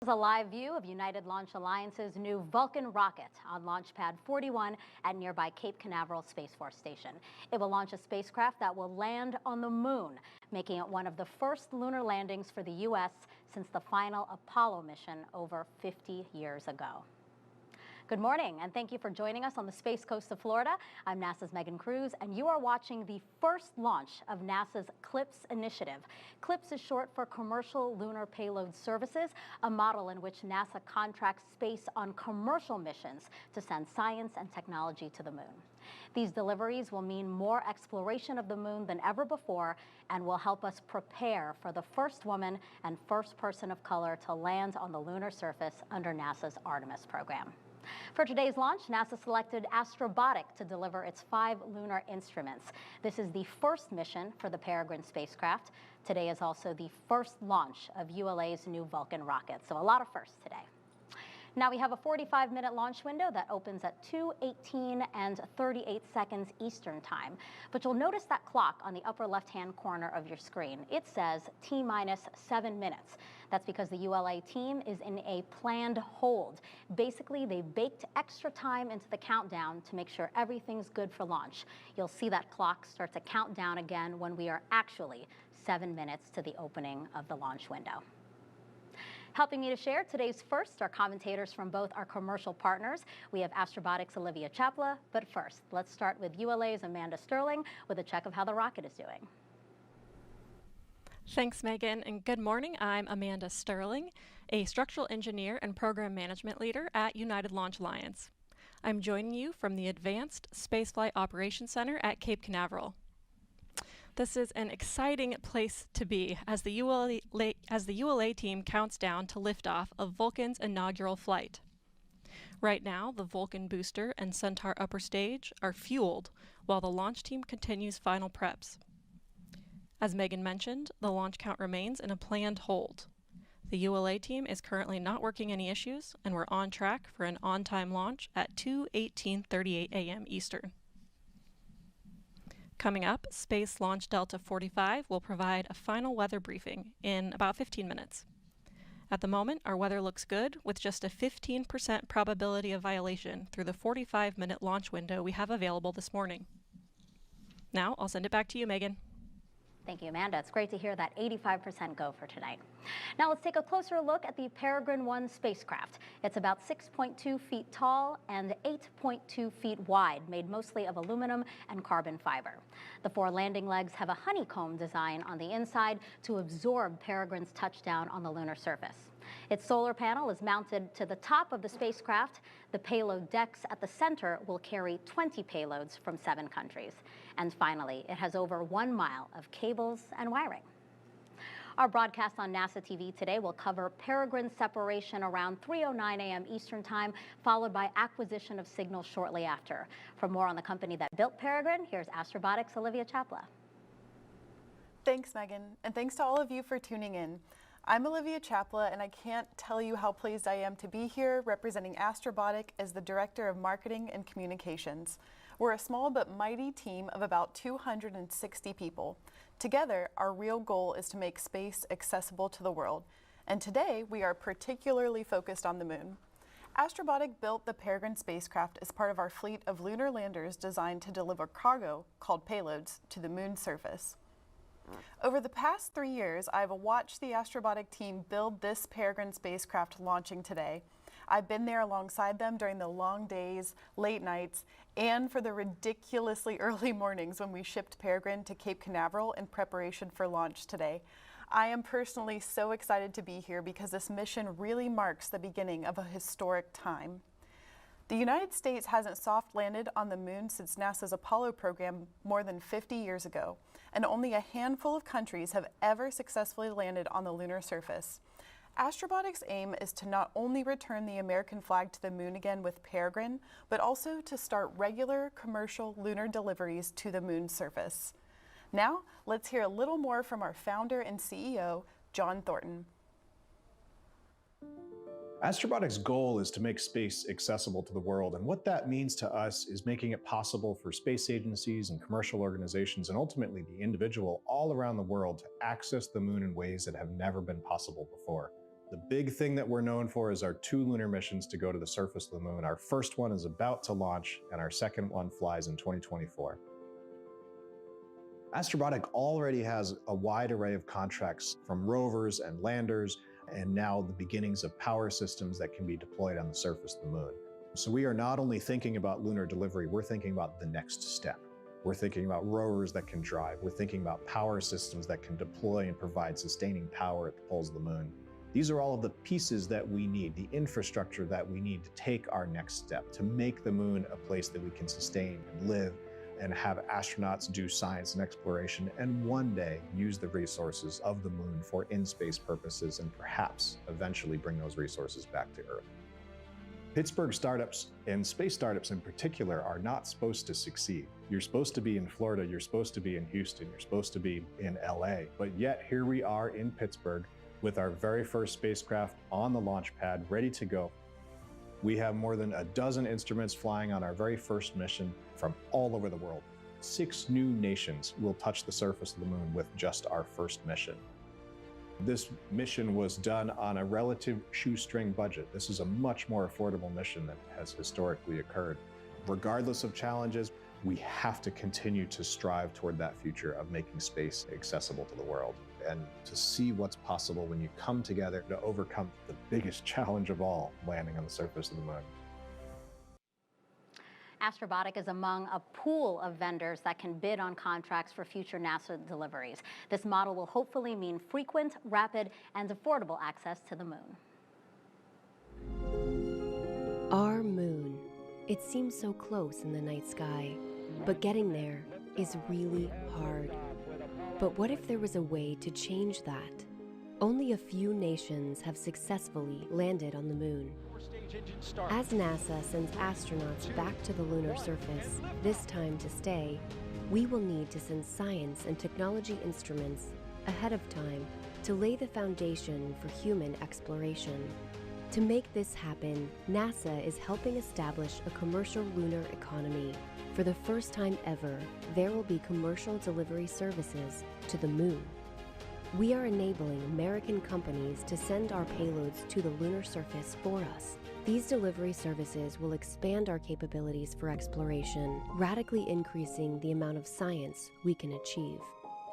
This is a live view of United Launch Alliance's new Vulcan rocket on Launch Pad 41 at nearby Cape Canaveral Space Force Station. It will launch a spacecraft that will land on the moon, making it one of the first lunar landings for the U.S. since the final Apollo mission over 50 years ago. Good morning, and thank you for joining us on the Space Coast of Florida. I'm NASA's Megan Cruz, and you are watching the first launch of NASA's CLPS initiative. CLPS is short for Commercial Lunar Payload Services, a model in which NASA contracts space on commercial missions to send science and technology to the moon. These deliveries will mean more exploration of the moon than ever before and will help us prepare for the first woman and first person of color to land on the lunar surface under NASA's Artemis program. For today's launch, NASA selected Astrobotic to deliver its 5 lunar instruments. This is the first mission for the Peregrine spacecraft. Today is also the first launch of ULA's new Vulcan rocket, so a lot of firsts today. Now we have a 45-minute launch window that opens at 2:18 and 38 seconds Eastern time. But you'll notice that clock on the upper left-hand corner of your screen. It says T-minus 7 minutes. That's because the ULA team is in a planned hold. Basically, they baked extra time into the countdown to make sure everything's good for launch. You'll see that clock start to count down again when we are actually 7 minutes to the opening of the launch window. Helping me to share today's firsts are commentators from both our commercial partners. We have Astrobotic's Olivia Chapla, but first, let's start with ULA's Amanda Sterling with a check of how the rocket is doing. Thanks, Megan, and good morning. I'm Amanda Sterling, a structural engineer and program management leader at United Launch Alliance. I'm joining you from the Advanced Spaceflight Operations Center at Cape Canaveral. This is an exciting place to be as the ULA team counts down to liftoff of Vulcan's inaugural flight. Right now, the Vulcan booster and Centaur upper stage are fueled while the launch team continues final preps. As Megan mentioned, the launch count remains in a planned hold. The ULA team is currently not working any issues, and we're on track for an on-time launch at 2:18:38 a.m. Eastern. Coming up, Space Launch Delta 45 will provide a final weather briefing in about 15 minutes. At the moment, our weather looks good with just a 15% probability of violation through the 45-minute launch window we have available this morning. Now, I'll send it back to you, Megan. Thank you, Amanda. It's great to hear that 85% go for tonight. Now let's take a closer look at the Peregrine 1 spacecraft. It's about 6.2 feet tall and 8.2 feet wide, made mostly of aluminum and carbon fiber. The 4 landing legs have a honeycomb design on the inside to absorb Peregrine's touchdown on the lunar surface. Its solar panel is mounted to the top of the spacecraft. The payload decks at the center will carry 20 payloads from 7 countries. And finally, it has over 1 mile of cables and wiring. Our broadcast on NASA TV today will cover Peregrine separation around 3:09 a.m. Eastern Time, followed by acquisition of signals shortly after. For more on the company that built Peregrine, here's Astrobotic's Olivia Chapla. Thanks, Megan, and thanks to all of you for tuning in. I'm Olivia Chapla, and I can't tell you how pleased I am to be here representing Astrobotic as the Director of Marketing and Communications. We're a small but mighty team of about 260 people. Together, our real goal is to make space accessible to the world, and today we are particularly focused on the moon. Astrobotic built the Peregrine spacecraft as part of our fleet of lunar landers designed to deliver cargo, called payloads, to the moon's surface. Over the past 3 years, I've watched the Astrobotic team build this Peregrine spacecraft launching today. I've been there alongside them during the long days, late nights, and for the ridiculously early mornings when we shipped Peregrine to Cape Canaveral in preparation for launch today. I am personally so excited to be here because this mission really marks the beginning of a historic time. The United States hasn't soft landed on the moon since NASA's Apollo program more than 50 years ago, and only a handful of countries have ever successfully landed on the lunar surface. Astrobotic's aim is to not only return the American flag to the moon again with Peregrine, but also to start regular commercial lunar deliveries to the moon's surface. Now, let's hear a little more from our founder and CEO, John Thornton. Astrobotic's goal is to make space accessible to the world, and what that means to us is making it possible for space agencies and commercial organizations, and ultimately the individual all around the world, to access the moon in ways that have never been possible before. The big thing that we're known for is our 2 lunar missions to go to the surface of the moon. Our first one is about to launch, and our second one flies in 2024. Astrobotic already has a wide array of contracts from rovers and landers, and now the beginnings of power systems that can be deployed on the surface of the moon. So we are not only thinking about lunar delivery, we're thinking about the next step. We're thinking about rovers that can drive. We're thinking about power systems that can deploy and provide sustaining power at the poles of the moon. These are all of the pieces that we need, the infrastructure that we need to take our next step, to make the moon a place that we can sustain and live and have astronauts do science and exploration, and one day use the resources of the moon for in-space purposes and perhaps eventually bring those resources back to Earth. Pittsburgh startups, and space startups in particular, are not supposed to succeed. You're supposed to be in Florida, you're supposed to be in Houston, you're supposed to be in LA, but yet here we are in Pittsburgh with our very first spacecraft on the launch pad, ready to go. We have more than a dozen instruments flying on our very first mission from all over the world. 6 new nations will touch the surface of the moon with just our first mission. This mission was done on a relative shoestring budget. This is a much more affordable mission than has historically occurred. Regardless of challenges, we have to continue to strive toward that future of making space accessible to the world, and to see what's possible when you come together to overcome the biggest challenge of all, landing on the surface of the moon. Astrobotic is among a pool of vendors that can bid on contracts for future NASA deliveries. This model will hopefully mean frequent, rapid, and affordable access to the moon. Our moon. It seems so close in the night sky, but getting there is really hard. But what if there was a way to change that? Only a few nations have successfully landed on the moon. As NASA sends astronauts back to the lunar surface, this time to stay, we will need to send science and technology instruments ahead of time to lay the foundation for human exploration. To make this happen, NASA is helping establish a commercial lunar economy. For the first time ever, there will be commercial delivery services to the moon. We are enabling American companies to send our payloads to the lunar surface for us. These delivery services will expand our capabilities for exploration, radically increasing the amount of science we can achieve.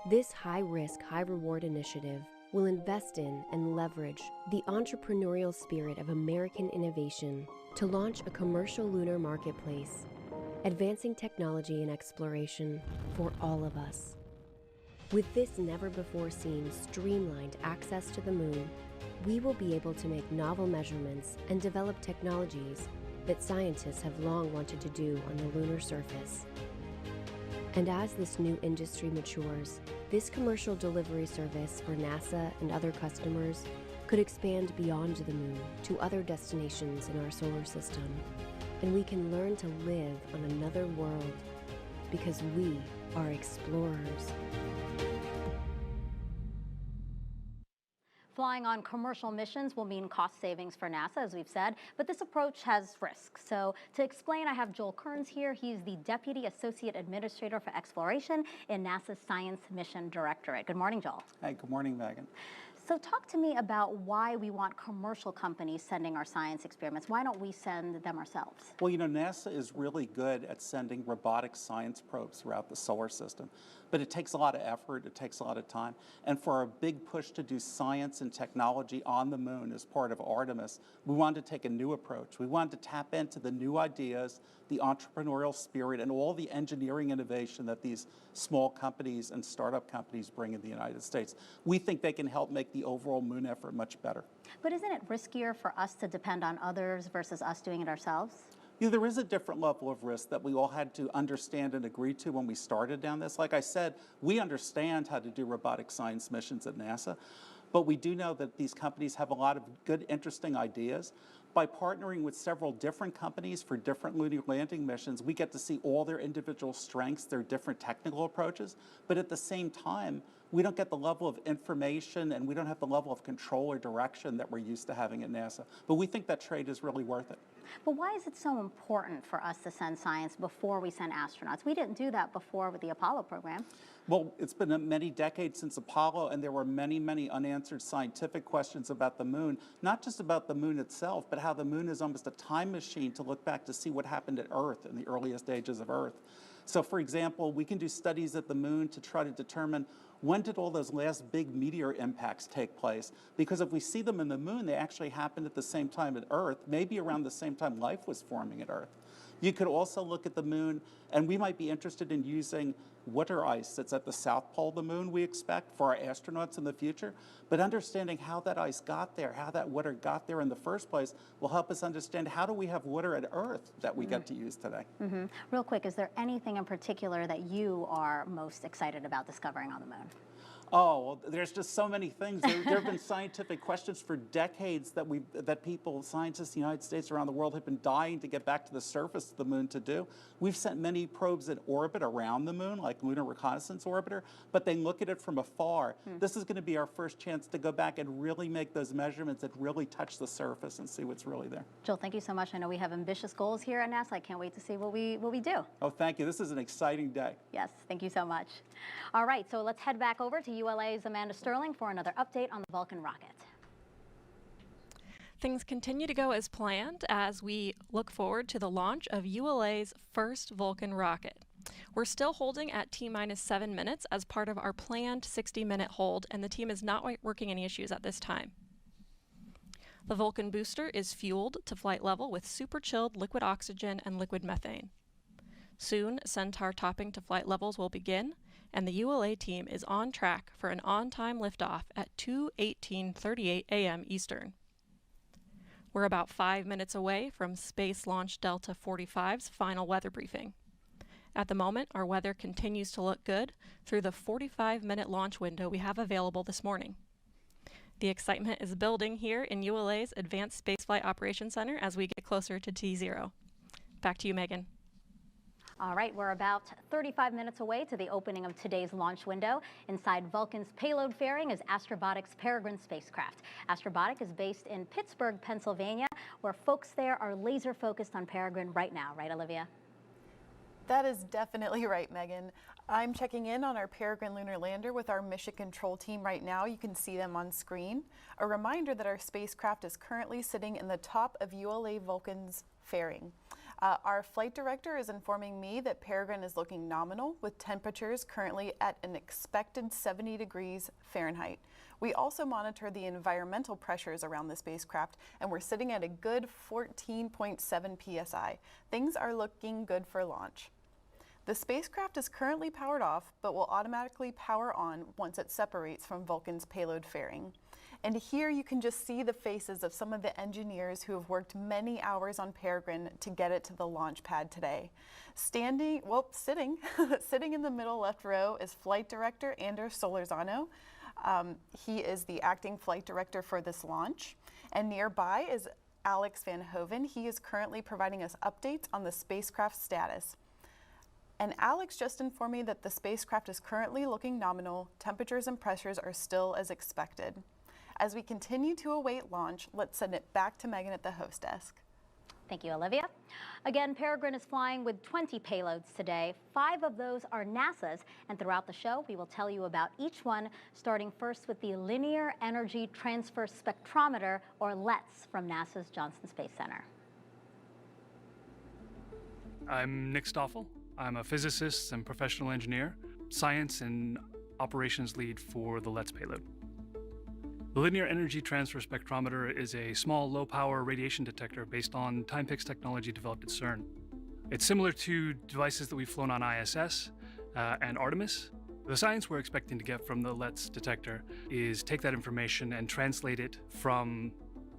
This high-risk, high-reward initiative will invest in and leverage the entrepreneurial spirit of American innovation to launch a commercial lunar marketplace, advancing technology and exploration for all of us. With this never-before-seen streamlined access to the moon, we will be able to make novel measurements and develop technologies that scientists have long wanted to do on the lunar surface. And as this new industry matures, this commercial delivery service for NASA and other customers could expand beyond the moon to other destinations in our solar system. And we can learn to live on another world because we are explorers. Flying on commercial missions will mean cost savings for NASA, as we've said, but this approach has risks. So to explain, I have Joel Kearns here. He's the Deputy Associate Administrator for Exploration in NASA's Science Mission Directorate. Good morning, Joel. Hi, good morning, Megan. So talk to me about why we want commercial companies sending our science experiments. Why don't we send them ourselves? Well, you know, NASA is really good at sending robotic science probes throughout the solar system, but it takes a lot of effort, it takes a lot of time. And for our big push to do science and technology on the moon as part of Artemis, we wanted to take a new approach. We wanted to tap into the new ideas, the entrepreneurial spirit, and all the engineering innovation that these small companies and startup companies bring in the United States. We think they can help make the overall moon effort much better. But isn't it riskier for us to depend on others versus us doing it ourselves? You know, there is a different level of risk that we all had to understand and agree to when we started down this. Like I said, we understand how to do robotic science missions at NASA, but we do know that these companies have a lot of good, interesting ideas. By partnering with several different companies for different lunar landing missions, we get to see all their individual strengths, their different technical approaches, but at the same time, we don't get the level of information and we don't have the level of control or direction that we're used to having at NASA. But we think that trade is really worth it. But why is it so important for us to send science before we send astronauts? We didn't do that before with the Apollo program. Well, it's been many decades since Apollo, and there were many, many unanswered scientific questions about the moon, not just about the moon itself, but how the moon is almost a time machine to look back to see what happened at Earth in the earliest ages of Earth. So, for example, we can do studies at the moon to try to determine when did all those last big meteor impacts take place? Because if we see them in the moon, they actually happened at the same time at Earth, maybe around the same time life was forming at Earth. You could also look at the moon, and we might be interested in using water ice that's at the south pole of the moon, we expect, for our astronauts in the future. But understanding how that ice got there, how that water got there in the first place, will help us understand how do we have water at Earth that we get to use today. Real quick, is there anything in particular that you are most excited about discovering on the moon? Oh, well, there's just so many things. There have been scientific questions for decades that people, scientists in the United States, around the world, have been dying to get back to the surface of the moon to do. We've sent many probes in orbit around the moon, like Lunar Reconnaissance Orbiter, but they look at it from afar. This is going to be our first chance to go back and really make those measurements and really touch the surface and see what's really there. Joel, thank you so much. I know we have ambitious goals here at NASA. I can't wait to see what we do. Oh, thank you. This is an exciting day. Yes, thank you so much. All right, so let's head back over to ULA's Amanda Sterling for another update on the Vulcan rocket. Things continue to go as planned as we look forward to the launch of ULA's first Vulcan rocket. We're still holding at T-minus 7 minutes as part of our planned 60-minute hold, and the team is not working any issues at this time. The Vulcan booster is fueled to flight level with super-chilled liquid oxygen and liquid methane. Soon, Centaur topping to flight levels will begin, and the ULA team is on track for an on-time liftoff at 2:18:38 a.m. Eastern. We're about 5 minutes away from Space Launch Delta 45's final weather briefing. At the moment, our weather continues to look good through the 45-minute launch window we have available this morning. The excitement is building here in ULA's Advanced Spaceflight Operations Center as we get closer to T0. Back to you, Megan. All right, we're about 35 minutes away to the opening of today's launch window. Inside Vulcan's payload fairing is Astrobotic's Peregrine spacecraft. Astrobotic is based in Pittsburgh, Pennsylvania, where folks there are laser focused on Peregrine right now. Right, Olivia? That is definitely right, Megan. I'm checking in on our Peregrine lunar lander with our mission control team right now. You can see them on screen. A reminder that our spacecraft is currently sitting in the top of ULA Vulcan's fairing. Our flight director is informing me that Peregrine is looking nominal with temperatures currently at an expected 70 degrees Fahrenheit. We also monitor the environmental pressures around the spacecraft, and we're sitting at a good 14.7 psi. Things are looking good for launch. The spacecraft is currently powered off, but will automatically power on once it separates from Vulcan's payload fairing. And here you can just see the faces of some of the engineers who have worked many hours on Peregrine to get it to the launch pad today. Sitting in the middle left row is Flight Director Anders Solorzano. He is the acting flight director for this launch. And nearby is Alex Van Hoven. He is currently providing us updates on the spacecraft status. And Alex just informed me that the spacecraft is currently looking nominal. Temperatures and pressures are still as expected. As we continue to await launch, let's send it back to Megan at the host desk. Thank you, Olivia. Again, Peregrine is flying with 20 payloads today. 5 of those are NASA's, and throughout the show, we will tell you about each one, starting first with the Linear Energy Transfer Spectrometer, or LETS, from NASA's Johnson Space Center. I'm Nick Stoffel. I'm a physicist and professional engineer, science and operations lead for the LETS payload. The Linear Energy Transfer Spectrometer is a small, low-power radiation detector based on Timepics technology developed at CERN. It's similar to devices that we've flown on ISS and Artemis. The science we're expecting to get from the LETS detector is take that information and translate it from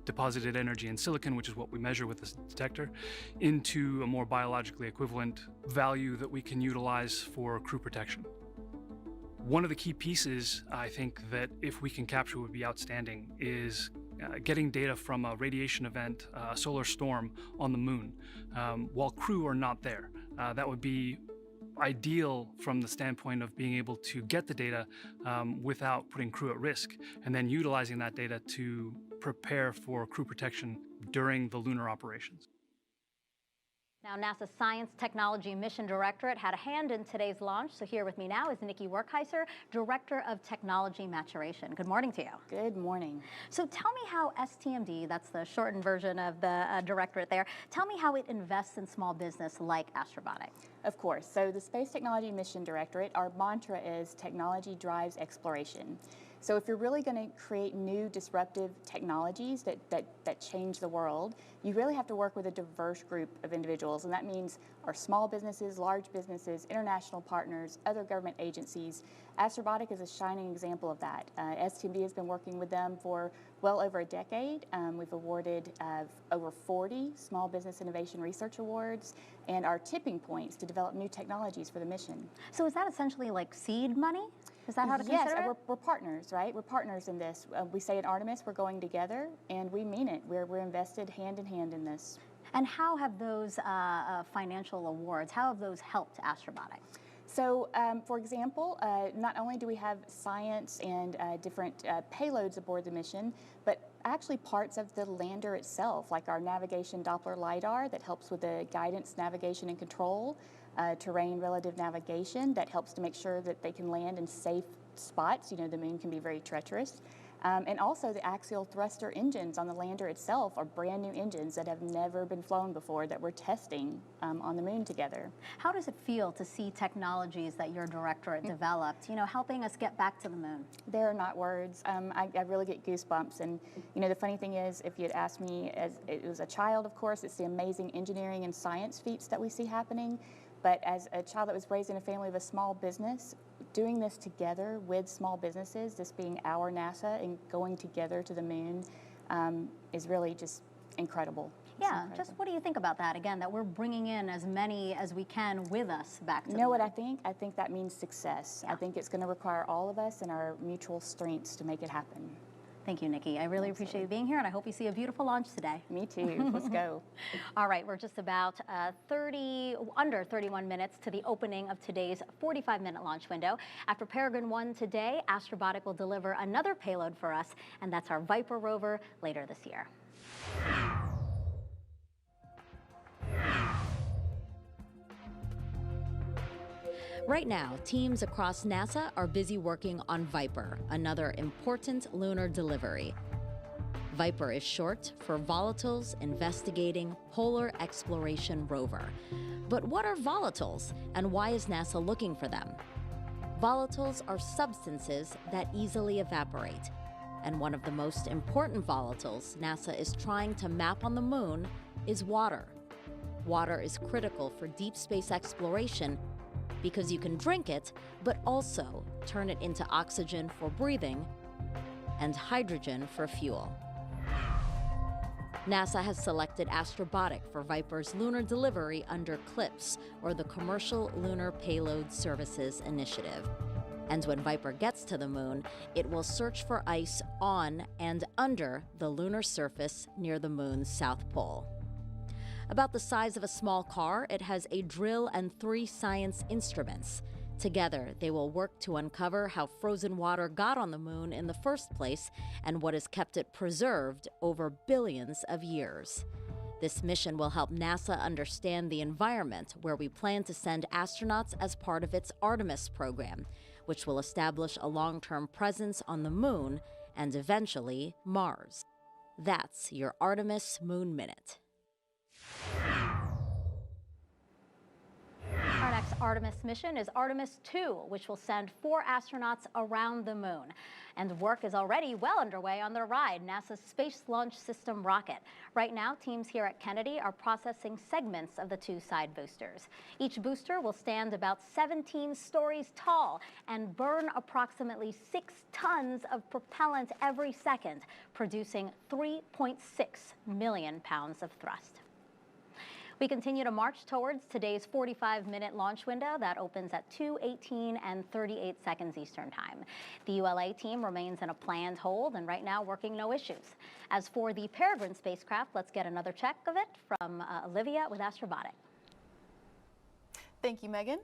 deposited energy in silicon, which is what we measure with this detector, into a more biologically equivalent value that we can utilize for crew protection. One of the key pieces, I think, that if we can capture would be outstanding is getting data from a radiation event, a solar storm on the moon, while crew are not there. That would be ideal from the standpoint of being able to get the data without putting crew at risk, and then utilizing that data to prepare for crew protection during the lunar operations. Now, NASA's Science Technology Mission Directorate had a hand in today's launch. So here with me now is Nikki Werkheiser, Director of Technology Maturation. Good morning to you. Good morning. So tell me how STMD, that's the shortened version of the directorate there, tell me how it invests in small business like Astrobotic. Of course. So the Space Technology Mission Directorate, our mantra is technology drives exploration. So if you're really going to create new disruptive technologies that change the world, you really have to work with a diverse group of individuals, and that means our small businesses, large businesses, international partners, other government agencies. Astrobotic is a shining example of that. STMD has been working with them for well over a decade. We've awarded over 40 Small Business Innovation Research Awards and our tipping points to develop new technologies for the mission. So is that essentially like seed money? Is that how to consider it? Yes, we're partners, right? We're partners in this. We say at Artemis we're going together, and we mean it. We're invested hand in hand in this. And how have those financial awards, how have those helped Astrobotic? So, for example, not only do we have science and different payloads aboard the mission, but actually parts of the lander itself, like our navigation Doppler LiDAR that helps with the guidance, navigation, and control, terrain relative navigation that helps to make sure that they can land in safe spots. You know, the moon can be very treacherous. And also the axial thruster engines on the lander itself are brand new engines that have never been flown before that we're testing on the moon together. How does it feel to see technologies that your directorate developed, you know, helping us get back to the moon? There are not words. I really get goosebumps. And, you know, the funny thing is, if you'd asked me as it was a child, of course, it's the amazing engineering and science feats that we see happening. But as a child that was raised in a family of a small business, doing this together with small businesses, this being our NASA and going together to the moon, is really just incredible. Yeah, just what do you think about that, again, that we're bringing in as many as we can with us back to the moon? You know what I think? I think that means success. Yeah. I think it's going to require all of us and our mutual strengths to make it happen. Thank you, Nikki. I really appreciate you being here, and I hope you see a beautiful launch today. Me too. Let's go. All right, we're just about under 31 minutes to the opening of today's 45-minute launch window. After Peregrine 1 today, Astrobotic will deliver another payload for us, and that's our Viper rover later this year. Right now, teams across NASA are busy working on Viper, another important lunar delivery. Viper is short for Volatiles Investigating Polar Exploration Rover. But what are volatiles, and why is NASA looking for them? Volatiles are substances that easily evaporate. And one of the most important volatiles NASA is trying to map on the moon is water. Water is critical for deep space exploration because you can drink it, but also turn it into oxygen for breathing and hydrogen for fuel. NASA has selected Astrobotic for Viper's lunar delivery under CLPS, or the Commercial Lunar Payload Services Initiative. And when Viper gets to the moon, it will search for ice on and under the lunar surface near the moon's south pole. About the size of a small car, it has a drill and 3 science instruments. Together, they will work to uncover how frozen water got on the moon in the first place and what has kept it preserved over billions of years. This mission will help NASA understand the environment where we plan to send astronauts as part of its Artemis program, which will establish a long-term presence on the moon and eventually Mars. That's your Artemis Moon Minute. Our next Artemis mission is Artemis 2, which will send 4 astronauts around the moon. And work is already well underway on the ride, NASA's Space Launch System rocket. Right now, teams here at Kennedy are processing segments of the 2 side boosters. Each booster will stand about 17 stories tall and burn approximately 6 tons of propellant every second, producing 3.6 million pounds of thrust. We continue to march towards today's 45-minute launch window that opens at 2:18 and 38 seconds Eastern Time. The ULA team remains in a planned hold and right now working no issues. As for the Peregrine spacecraft, let's get another check of it from Olivia with Astrobotic. Thank you, Megan.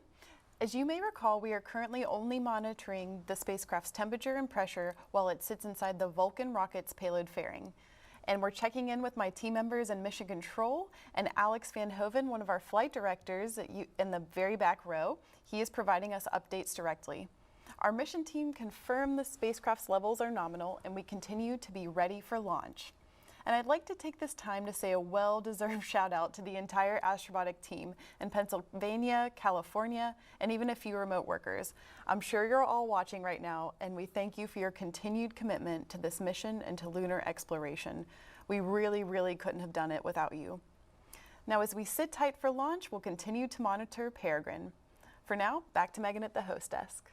As you may recall, we are currently only monitoring the spacecraft's temperature and pressure while it sits inside the Vulcan rocket's payload fairing. And we're checking in with my team members in Mission Control, and Alex Van Hoven, one of our flight directors in the very back row. He is providing us updates directly. Our mission team confirmed the spacecraft's levels are nominal, and we continue to be ready for launch. And I'd like to take this time to say a well-deserved shout out to the entire Astrobotic team in Pennsylvania, California, and even a few remote workers. I'm sure you're all watching right now, and we thank you for your continued commitment to this mission and to lunar exploration. We really, really couldn't have done it without you. Now, as we sit tight for launch, we'll continue to monitor Peregrine. For now, back to Megan at the host desk.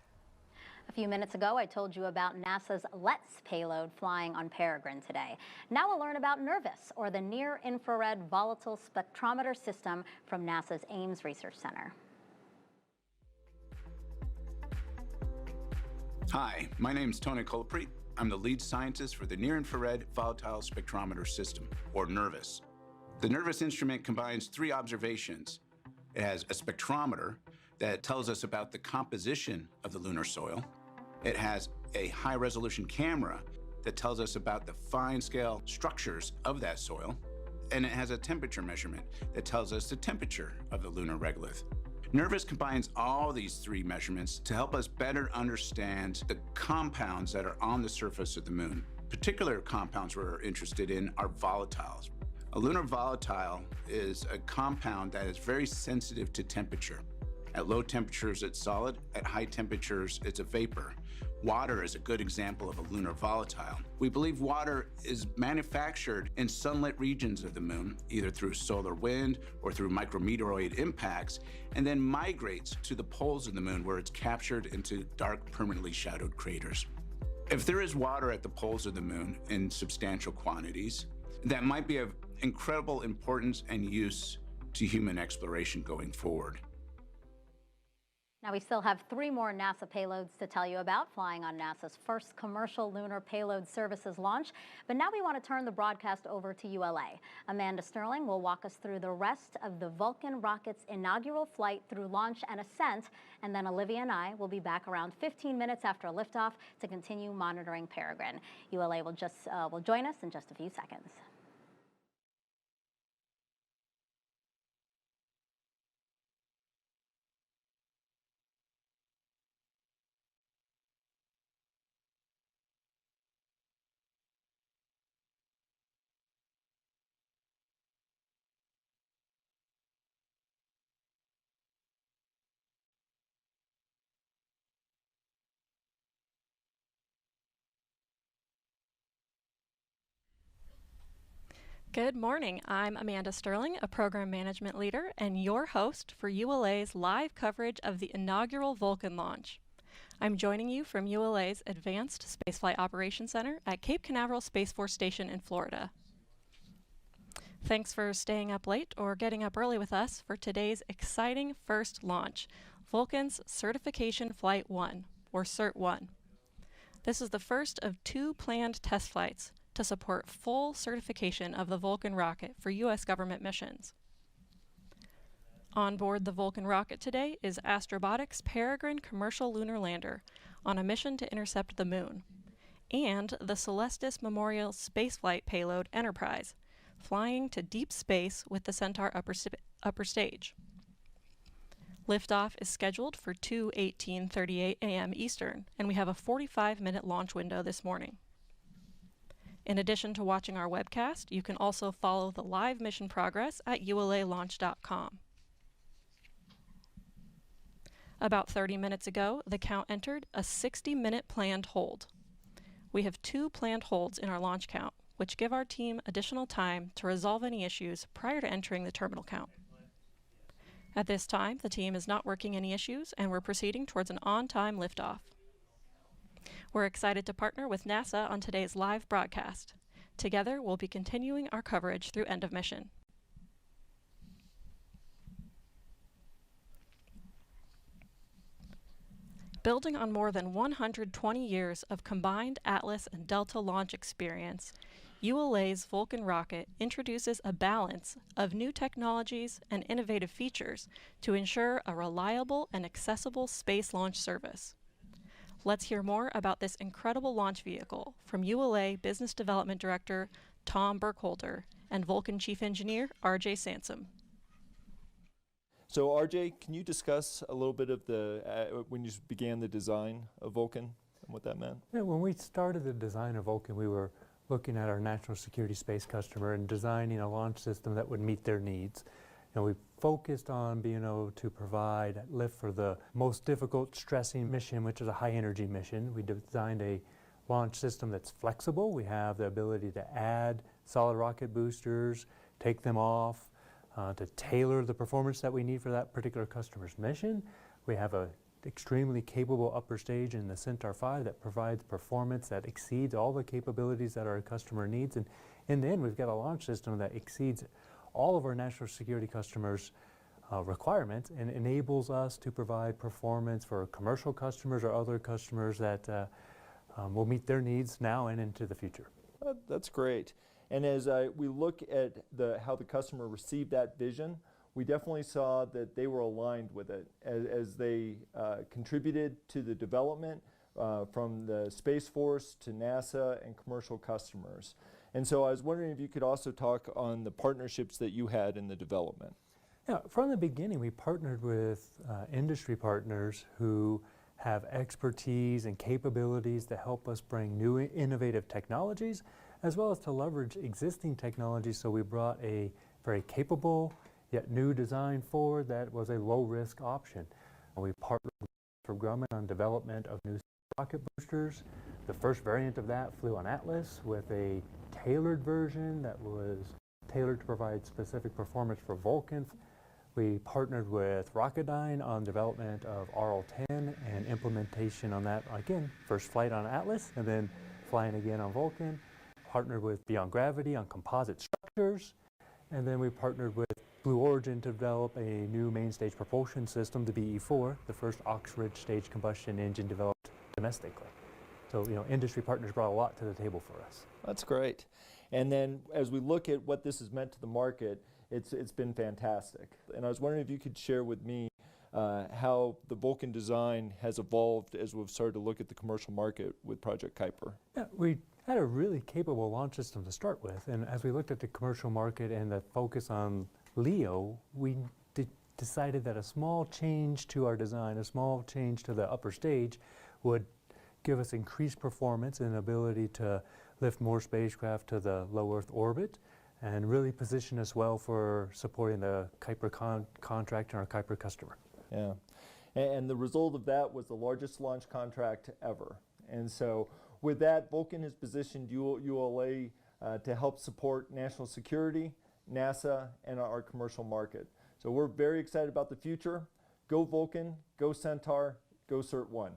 A few minutes ago, I told you about NASA's LETS payload flying on Peregrine today. Now we'll learn about NIRVIS, or the Near-Infrared Volatile Spectrometer System from NASA's Ames Research Center. Hi, my name is Tony Colapret. I'm the lead scientist for the Near-Infrared Volatile Spectrometer System, or NIRVIS. The NIRVIS instrument combines three observations. It has a spectrometer that tells us about the composition of the lunar soil. It has a high-resolution camera that tells us about the fine-scale structures of that soil. And it has a temperature measurement that tells us the temperature of the lunar regolith. NIRVIS combines all these three measurements to help us better understand the compounds that are on the surface of the moon. Particular compounds we're interested in are volatiles. A lunar volatile is a compound that is very sensitive to temperature. At low temperatures, it's solid. At high temperatures, it's a vapor. Water is a good example of a lunar volatile. We believe water is manufactured in sunlit regions of the moon, either through solar wind or through micrometeoroid impacts, and then migrates to the poles of the moon where it's captured into dark, permanently shadowed craters. If there is water at the poles of the moon in substantial quantities, that might be of incredible importance and use to human exploration going forward. Now, we still have 3 more NASA payloads to tell you about flying on NASA's first commercial lunar payload services launch. But now we want to turn the broadcast over to ULA. Amanda Sterling will walk us through the rest of the Vulcan rocket's inaugural flight through launch and ascent. And then Olivia and I will be back around 15 minutes after liftoff to continue monitoring Peregrine. ULA will join us in just a few seconds. Good morning. I'm Amanda Sterling, a program management leader and your host for ULA's live coverage of the inaugural Vulcan launch. I'm joining you from ULA's Advanced Spaceflight Operations Center at Cape Canaveral Space Force Station in Florida. Thanks for staying up late or getting up early with us for today's exciting first launch, Vulcan's Certification Flight 1, or Cert 1. This is the first of 2 planned test flights to support full certification of the Vulcan rocket for U.S. government missions. On board the Vulcan rocket today is Astrobotic's Peregrine commercial lunar lander on a mission to intercept the moon, and the Celestis Memorial Spaceflight payload Enterprise, flying to deep space with the Centaur upper stage. Liftoff is scheduled for 2:18:38 a.m. Eastern, and we have a 45-minute launch window this morning. In addition to watching our webcast, you can also follow the live mission progress at ulalaunch.com. About 30 minutes ago, the count entered a 60-minute planned hold. We have 2 planned holds in our launch count, which give our team additional time to resolve any issues prior to entering the terminal count. At this time, the team is not working any issues, and we're proceeding towards an on-time liftoff. We're excited to partner with NASA on today's live broadcast. Together, we'll be continuing our coverage through end of mission. Building on more than 120 years of combined Atlas and Delta launch experience, ULA's Vulcan rocket introduces a balance of new technologies and innovative features to ensure a reliable and accessible space launch service. Let's hear more about this incredible launch vehicle from ULA Business Development Director Tom Burkholder and Vulcan Chief Engineer RJ Sansom. So RJ, can you discuss a little bit of the when you began the design of Vulcan and what that meant? Yeah, when we started the design of Vulcan, we were looking at our national security space customer and designing a launch system that would meet their needs. And we focused on being able to provide lift for the most difficult, stressing mission, which is a high-energy mission. We designed a launch system that's flexible. We have the ability to add solid rocket boosters, take them off, to tailor the performance that we need for that particular customer's mission. We have an extremely capable upper stage in the Centaur 5 that provides performance that exceeds all the capabilities that our customer needs. And in the end, we've got a launch system that exceeds all of our national security customers' requirements and enables us to provide performance for commercial customers or other customers that will meet their needs now and into the future. That's great. And as we look at how the customer received that vision, we definitely saw that they were aligned with it as they contributed to the development from the Space Force to NASA and commercial customers. And so I was wondering if you could also talk on the partnerships that you had in the development. Yeah, from the beginning, we partnered with industry partners who have expertise and capabilities to help us bring new innovative technologies, as well as to leverage existing technologies. So we brought a very capable yet new design forward that was a low-risk option. We partnered with Grumman on development of new rocket boosters. The first variant of that flew on Atlas with a tailored version that was tailored to provide specific performance for Vulcan. We partnered with Rocketdyne on development of RL-10 and implementation on that, again, first flight on Atlas and then flying again on Vulcan. Partnered with Beyond Gravity on composite structures. And then we partnered with Blue Origin to develop a new main stage propulsion system, the BE-4, the first Oxford stage combustion engine developed domestically. So, industry partners brought a lot to the table for us. That's great. And then as we look at what this has meant to the market, it's been fantastic. And I was wondering if you could share with me how the Vulcan design has evolved as we've started to look at the commercial market with Project Kuiper. Yeah, we had a really capable launch system to start with. And as we looked at the commercial market and the focus on LEO, we decided that a small change to our design, a small change to the upper stage would give us increased performance and ability to lift more spacecraft to the low Earth orbit and really position us well for supporting the Kuiper contract and our Kuiper customer. Yeah, and the result of that was the largest launch contract ever. And so with that, Vulcan has positioned ULA to help support national security, NASA, and our commercial market. So we're very excited about the future. Go Vulcan, go Centaur, go Cert-1.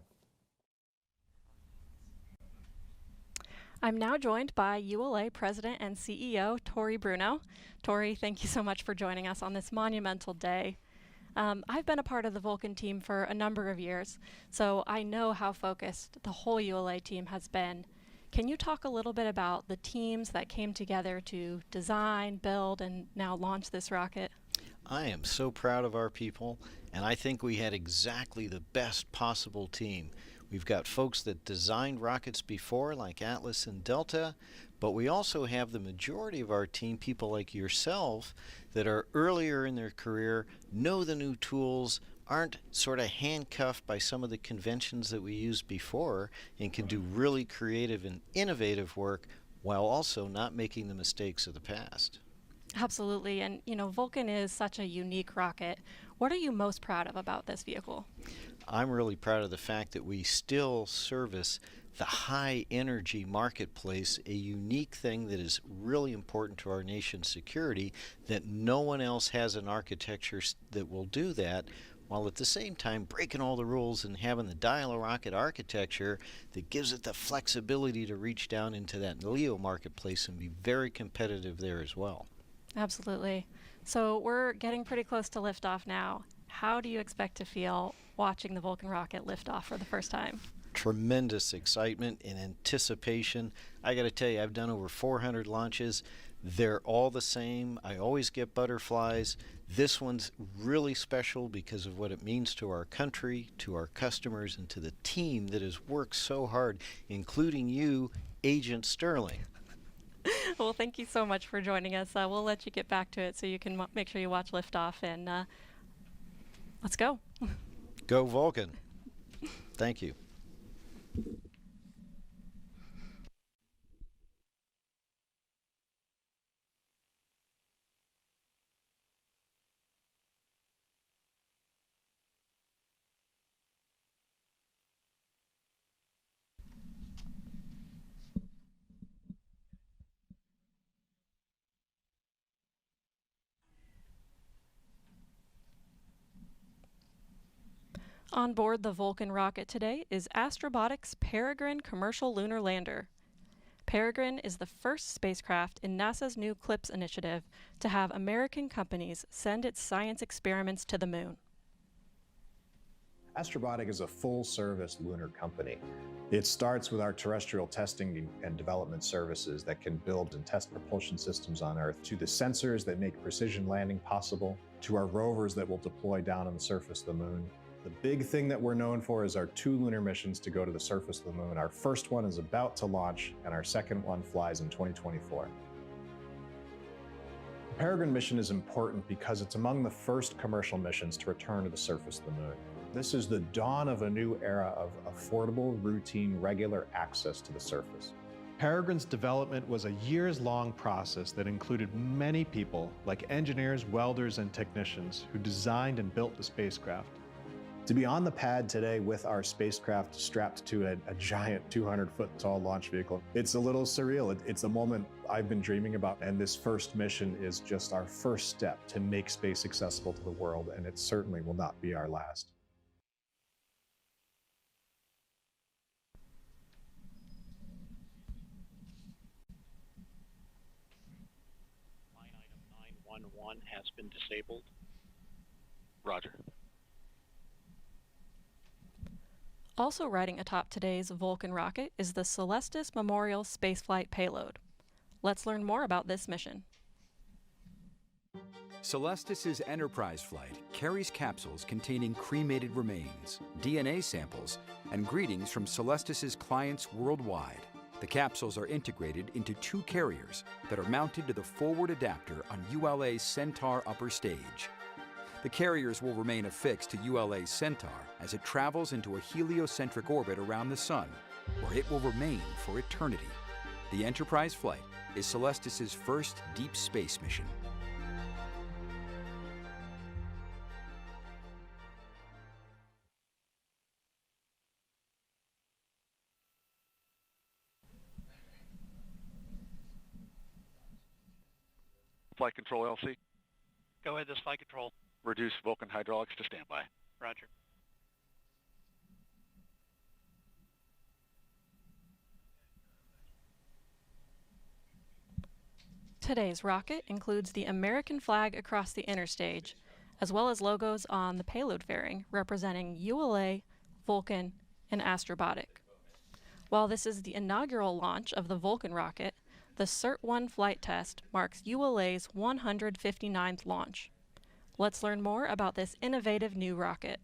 I'm now joined by ULA President and CEO Tori Bruno. Tori, thank you so much for joining us on this monumental day. I've been a part of the Vulcan team for a number of years, so I know how focused the whole ULA team has been. Can you talk a little bit about the teams that came together to design, build, and now launch this rocket? I am so proud of our people, and I think we had exactly the best possible team. We've got folks that designed rockets before, like Atlas and Delta, but we also have the majority of our team, people like yourself, that are earlier in their career, know the new tools, aren't sort of handcuffed by some of the conventions that we used before, and can do really creative and innovative work while also not making the mistakes of the past. Absolutely, and Vulcan is such a unique rocket. What are you most proud of about this vehicle? I'm really proud of the fact that we still service the high energy marketplace, a unique thing that is really important to our nation's security, that no one else has an architecture that will do that, while at the same time breaking all the rules and having the dial-a-rocket architecture that gives it the flexibility to reach down into that LEO marketplace and be very competitive there as well. Absolutely. So we're getting pretty close to liftoff now. How do you expect to feel watching the Vulcan rocket lift off for the first time? tremendous excitement and anticipation. I got to tell you, I've done over 400 launches. They're all the same. I always get butterflies. This one's really special because of what it means to our country, to our customers, and to the team that has worked so hard, including you, Agent Sterling. Well, thank you so much for joining us. We'll let you get back to it so you can make sure you watch liftoff, and let's go. Go Vulcan. Thank you. On board the Vulcan rocket today is Astrobotic's Peregrine commercial lunar lander. Peregrine is the first spacecraft in NASA's new CLIPS initiative to have American companies send its science experiments to the moon. Astrobotic is a full-service lunar company. It starts with our terrestrial testing and development services that can build and test propulsion systems on Earth, to the sensors that make precision landing possible, to our rovers that will deploy down on the surface of the moon. The big thing that we're known for is our 2 lunar missions to go to the surface of the moon. Our first one is about to launch, and our second one flies in 2024. The Peregrine mission is important because it's among the first commercial missions to return to the surface of the moon. This is the dawn of a new era of affordable, routine, regular access to the surface. Peregrine's development was a years-long process that included many people, like engineers, welders, and technicians, who designed and built the spacecraft. To be on the pad today with our spacecraft strapped to a giant 200-foot-tall launch vehicle, it's a little surreal. It's a moment I've been dreaming about, and this first mission is just our first step to make space accessible to the world, and it certainly will not be our last. Line item 911 has been disabled. Roger. Also riding atop today's Vulcan rocket is the Celestis Memorial Spaceflight payload. Let's learn more about this mission. Celestis' Enterprise flight carries capsules containing cremated remains, DNA samples, and greetings from Celestis' clients worldwide. The capsules are integrated into 2 carriers that are mounted to the forward adapter on ULA's Centaur upper stage. The carriers will remain affixed to ULA's Centaur as it travels into a heliocentric orbit around the Sun, where it will remain for eternity. The Enterprise flight is Celestis' first deep space mission. Flight control, LC. Go ahead, this flight control. Reduce Vulcan hydraulics to standby. Roger. Today's rocket includes the American flag across the inner stage, as well as logos on the payload fairing representing ULA, Vulcan, and Astrobotic. While this is the inaugural launch of the Vulcan rocket, the CERT-1 flight test marks ULA's 159th launch. Let's learn more about this innovative new rocket.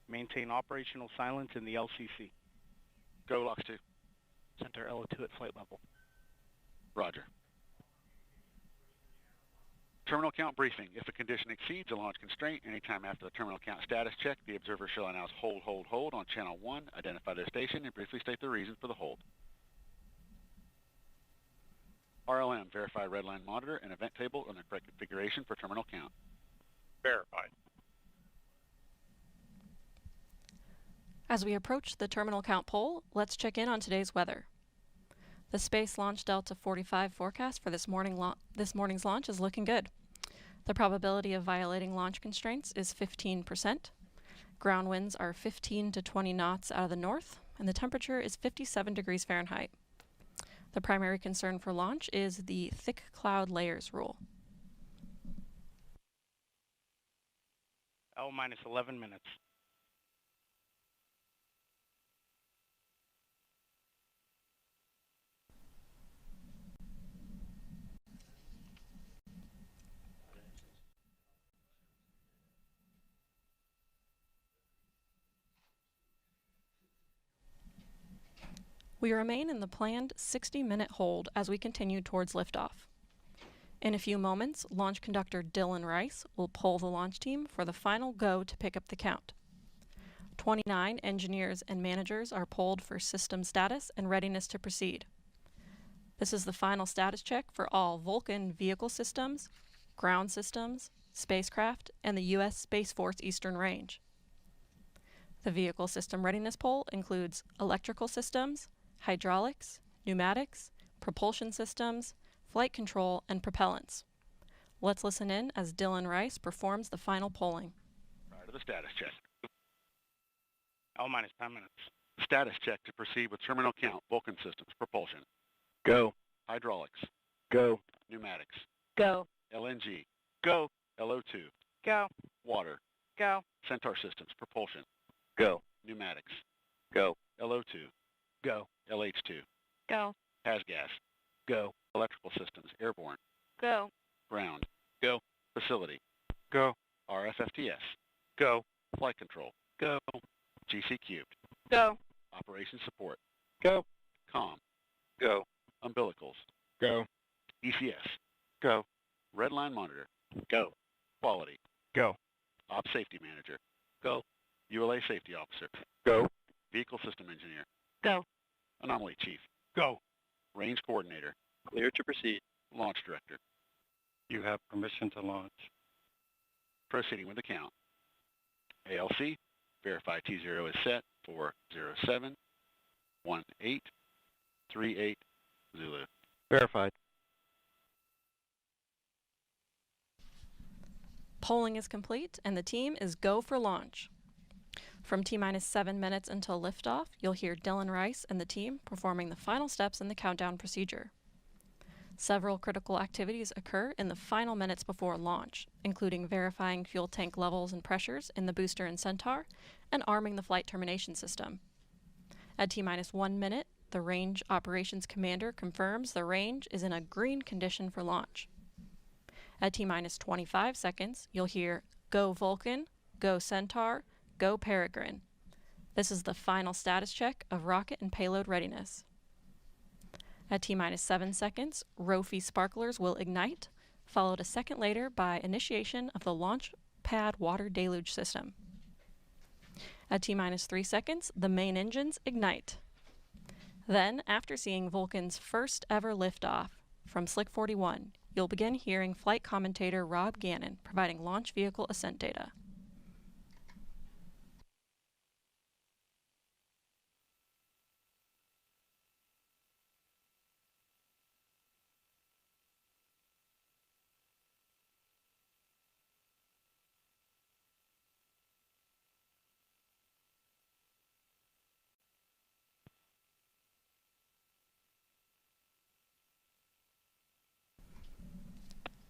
Maintain operational silence in the LCC. Go, LOX 2. Center LO2 at flight level. Roger. Terminal count briefing. If a condition exceeds a launch constraint, anytime after the terminal count status check, the observer shall announce hold, hold, hold on channel 1, identify their station, and briefly state the reason for the hold. RLM, verify redline monitor and event table on the correct configuration for terminal count. Verified. As we approach the terminal count pole, let's check in on today's weather. The Space Launch Delta 45 forecast for this morning's launch is looking good. The probability of violating launch constraints is 15%. Ground winds are 15 to 20 knots out of the north, and the temperature is 57 degrees Fahrenheit. The primary concern for launch is the thick cloud layers rule. L minus 11 minutes. We remain in the planned 60-minute hold as we continue towards liftoff. In a few moments, launch conductor Dylan Rice will poll the launch team for the final go to pick up the count. 29 engineers and managers are polled for system status and readiness to proceed. This is the final status check for all Vulcan vehicle systems, ground systems, spacecraft, and the U.S. Space Force Eastern Range. The vehicle system readiness poll includes electrical systems, hydraulics, pneumatics, propulsion systems, flight control, and propellants. Let's listen in as Dylan Rice performs the final polling. Prior to the status check. L minus 10 minutes. Status check to proceed with terminal count, Vulcan systems, propulsion. Go. Hydraulics. Go. Pneumatics. Go. LNG. Go. LO2. Go. Water. Go. Centaur systems, propulsion. Go. Pneumatics. Go. LO2. Go. LH2. Go. Gas. Go. Electrical systems, airborne. Go. Ground. Go. Facility. Go. RFFTS. Go. Flight control. Go. GC cubed. Go. Operation support. Go. COM. Go. Umbilicals. Go. ECS. Go. Redline monitor. Go. Quality. Go. Op safety manager. Go. ULA safety officer. Go. Vehicle system engineer. Go. Anomaly chief. Go. Range coordinator. Clear to proceed. Launch director. You have permission to launch. Proceeding with the count. ALC. Verify T0 is set for 07 18 38 Zulu. Verified. Polling is complete and the team is go for launch. From T-minus 7 minutes until liftoff, you'll hear Dylan Rice and the team performing the final steps in the countdown procedure. Several critical activities occur in the final minutes before launch, including verifying fuel tank levels and pressures in the booster and Centaur, and arming the flight termination system. At T-minus 1 minute, the Range Operations Commander confirms the range is in a green condition for launch. At T-minus 25 seconds, you'll hear Go Vulcan, Go Centaur, Go Peregrine. This is the final status check of rocket and payload readiness. At T-minus 7 seconds, ROFI sparklers will ignite, followed a second later by initiation of the launch pad water deluge system. At T-minus 3 seconds, the main engines ignite. Then, after seeing Vulcan's first ever liftoff from Slick 41, you'll begin hearing flight commentator Rob Gannon providing launch vehicle ascent data.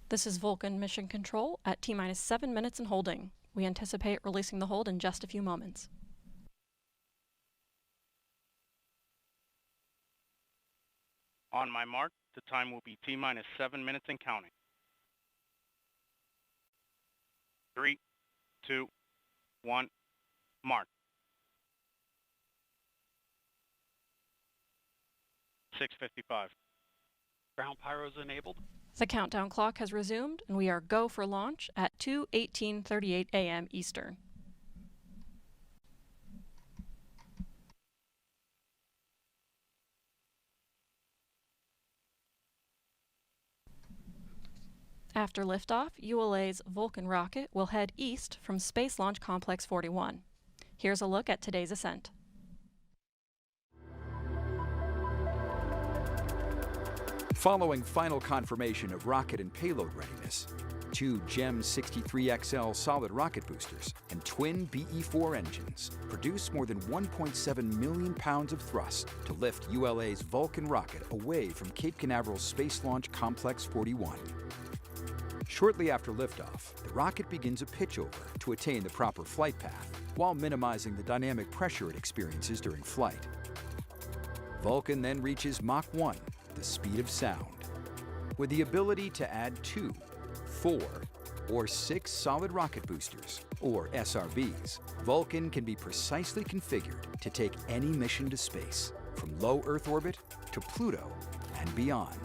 This is Vulcan Mission Control at T-minus 7 minutes and holding. We anticipate releasing the hold in just a few moments. On my mark, the time will be T-minus 7 minutes and counting. 3, 2, 1, Mark. 6:55. Ground pyros enabled. The countdown clock has resumed, and we are go for launch at 2:18:38 a.m. Eastern. After liftoff, ULA's Vulcan rocket will head east from Space Launch Complex 41. Here's a look at today's ascent. Following final confirmation of rocket and payload readiness, 2 GEM 63XL solid rocket boosters and twin BE-4 engines produce more than 1.7 million pounds of thrust to lift ULA's Vulcan rocket away from Cape Canaveral Space Launch Complex 41. Shortly after liftoff, the rocket begins a pitchover to attain the proper flight path while minimizing the dynamic pressure it experiences during flight. Vulcan then reaches Mach 1, the speed of sound. With the ability to add 2, 4, or 6 solid rocket boosters, or SRBs, Vulcan can be precisely configured to take any mission to space, from low Earth orbit to Pluto and beyond.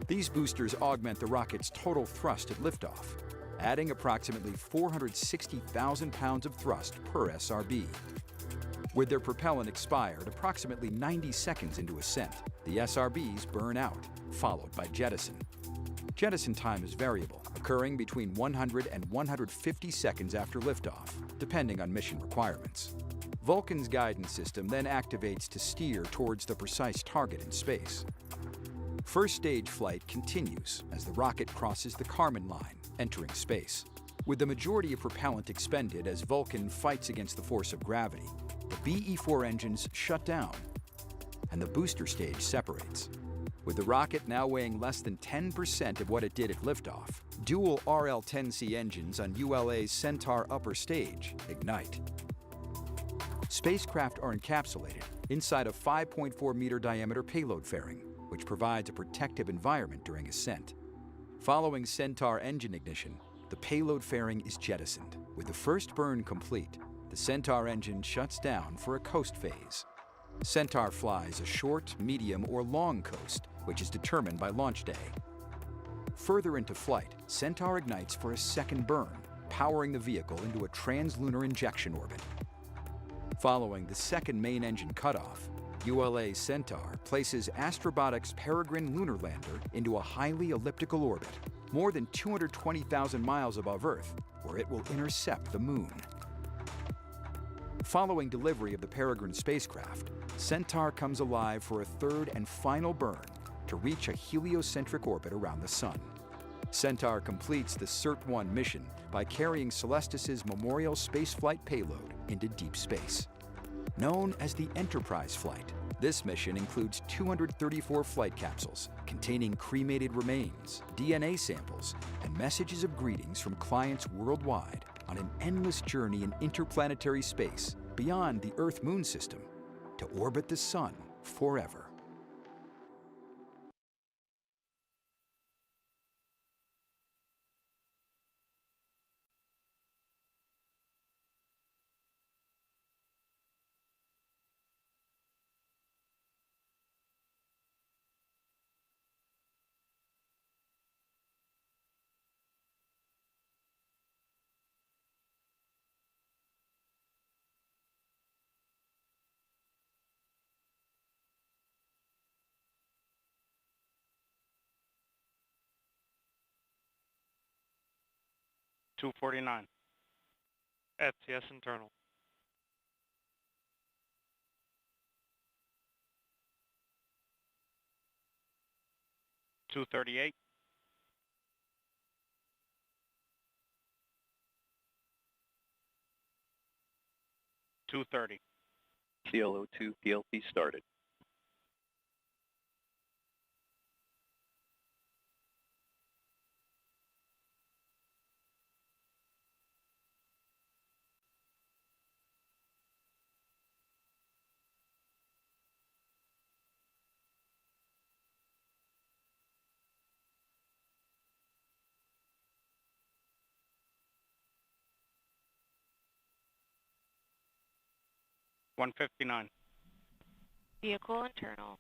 These boosters augment the rocket's total thrust at liftoff, adding approximately 460,000 pounds of thrust per SRB. With their propellant expired approximately 90 seconds into ascent, the SRBs burn out, followed by jettison. Jettison time is variable, occurring between 100 and 150 seconds after liftoff, depending on mission requirements. Vulcan's guidance system then activates to steer towards the precise target in space. First stage flight continues as the rocket crosses the Kármán line, entering space. With the majority of propellant expended as Vulcan fights against the force of gravity, the BE-4 engines shut down, and the booster stage separates. With the rocket now weighing less than 10% of what it did at liftoff, dual RL-10C engines on ULA's Centaur upper stage ignite. Spacecraft are encapsulated inside a 5.4-meter diameter payload fairing, which provides a protective environment during ascent. Following Centaur engine ignition, the payload fairing is jettisoned. With the first burn complete, the Centaur engine shuts down for a coast phase. Centaur flies a short, medium, or long coast, which is determined by launch day. Further into flight, Centaur ignites for a second burn, powering the vehicle into a translunar injection orbit. Following the second main engine cutoff, ULA Centaur places Astrobotic's Peregrine lunar lander into a highly elliptical orbit, more than 220,000 miles above Earth, where it will intercept the Moon. Following delivery of the Peregrine spacecraft, Centaur comes alive for a third and final burn to reach a heliocentric orbit around the Sun. Centaur completes the CERT-1 mission by carrying Celestis' Memorial spaceflight payload into deep space. Known as the Enterprise flight, this mission includes 234 flight capsules containing cremated remains, DNA samples, and messages of greetings from clients worldwide on an endless journey in interplanetary space beyond the Earth-Moon system to orbit the Sun forever. $249. STS internal. $238. $230. CLO2 PLP started. 159. Vehicle internal.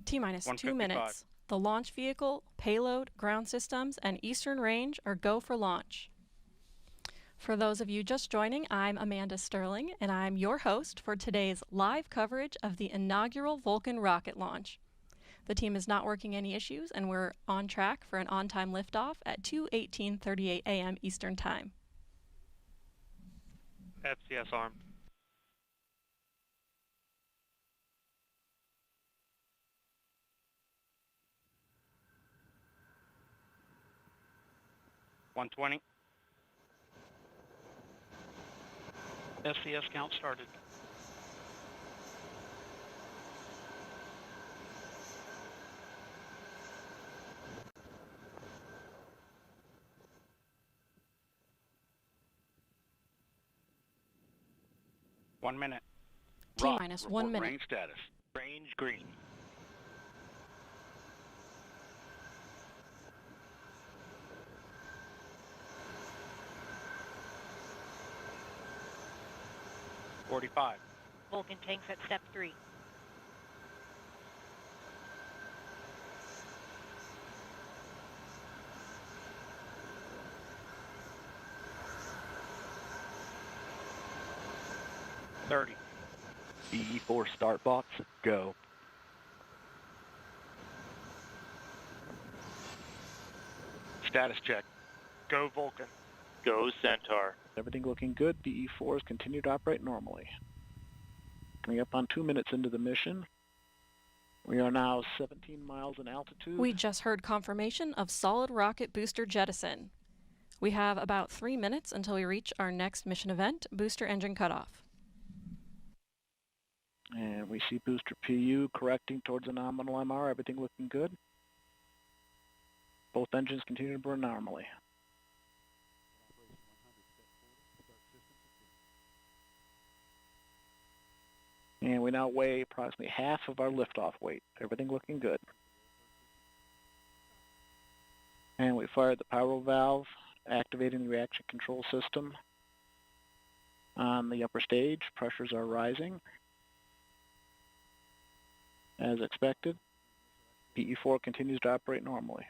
T-minus 2 155. minutes. The launch vehicle, payload, ground systems, and eastern range are go for launch. For those of you just joining, I'm Amanda Sterling, and I'm your host for today's live coverage of the inaugural Vulcan rocket launch. The team is not working any issues, and we're on track for an on-time liftoff at 2:18:38 a.m. Eastern Time. FCS armed. $120. FCS count started. One minute. T-minus 1 Report minute. range status. Range green. $45. Vulcan tanks at step 3. $30. BE4 start box, go. Status check. Go Vulcan. Go Centaur. Everything looking good. BE4s continue to operate normally. Coming up on 2 minutes into the mission. We are now 17 miles in altitude. We just heard confirmation of solid rocket booster jettison. We have about 3 minutes until we reach our next mission event, booster engine cutoff. And we see booster PU correcting towards a nominal MR. Everything looking good. Both engines continue to burn normally. And we now weigh approximately half of our liftoff weight. Everything looking good. And we fired the power valve, activating the reaction control system. On the upper stage, pressures are rising. As expected, PE4 continues to operate normally.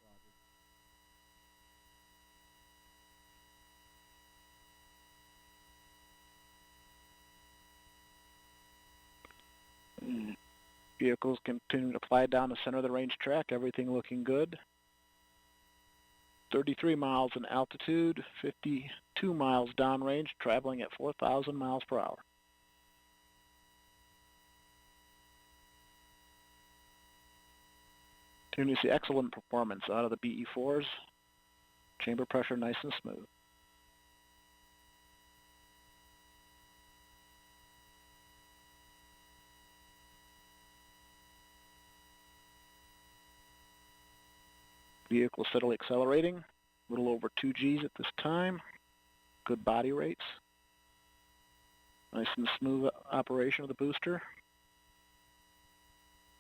Vehicles continue to fly down the center of the range track, everything looking good. 33 miles in altitude, 52 miles downrange, traveling at 4,000 miles per hour. Continue to see excellent performance out of the BE4s. Chamber pressure nice and smooth. Vehicle steadily accelerating, a little over 2 Gs at this time. Good body rates. Nice and smooth operation of the booster.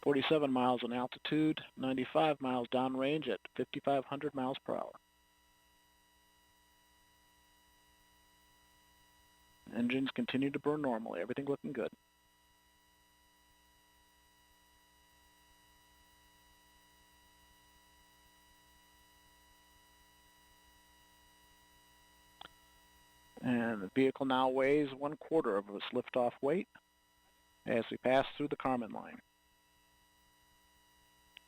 47 miles in altitude, 95 miles downrange at 5,500 miles per hour. Engines continue to burn normally, everything looking good. And the vehicle now weighs 1/4 of its liftoff weight as we pass through the Kármán line.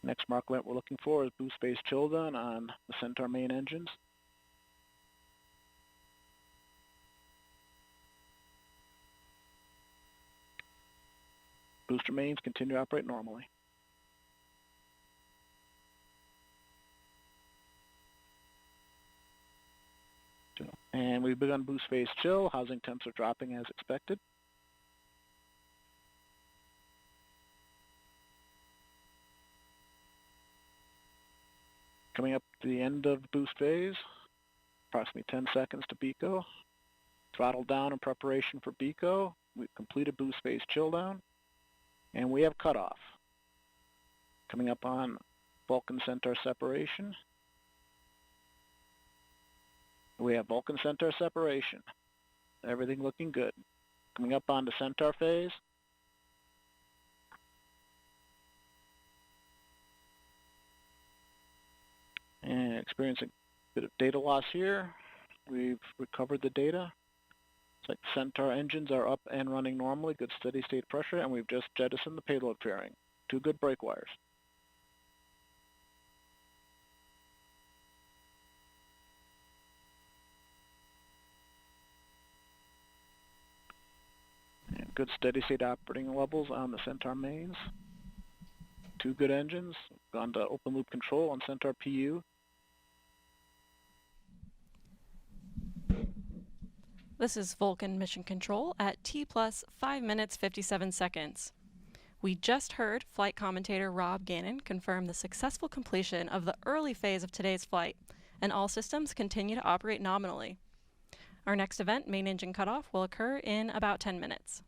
Next mark event we're looking for is boost phase chill down on the Centaur main engines. Booster mains continue to operate normally. And we've begun boost phase chill. Housing temps are dropping as expected. Coming up to the end of boost phase, approximately 10 seconds to BECO. Throttle down in preparation for BECO. We've completed boost phase chill down, and we have cutoff. Coming up on Vulcan Centaur separation. We have Vulcan Centaur separation. Everything looking good. Coming up on the Centaur phase, and experiencing a bit of data loss here. We've recovered the data. It's like Centaur engines are up and running normally, good steady state pressure, and we've just jettisoned the payload fairing. 2 good brake wires. And good steady state operating levels on the Centaur mains. 2 good engines. Gone to open loop control on Centaur PU. This is Vulcan Mission Control at T plus 5 minutes 57 seconds. We just heard flight commentator Rob Gannon confirm the successful completion of the early phase of today's flight, and all systems continue to operate nominally. Our next event, main engine cutoff, will occur in about 10 minutes.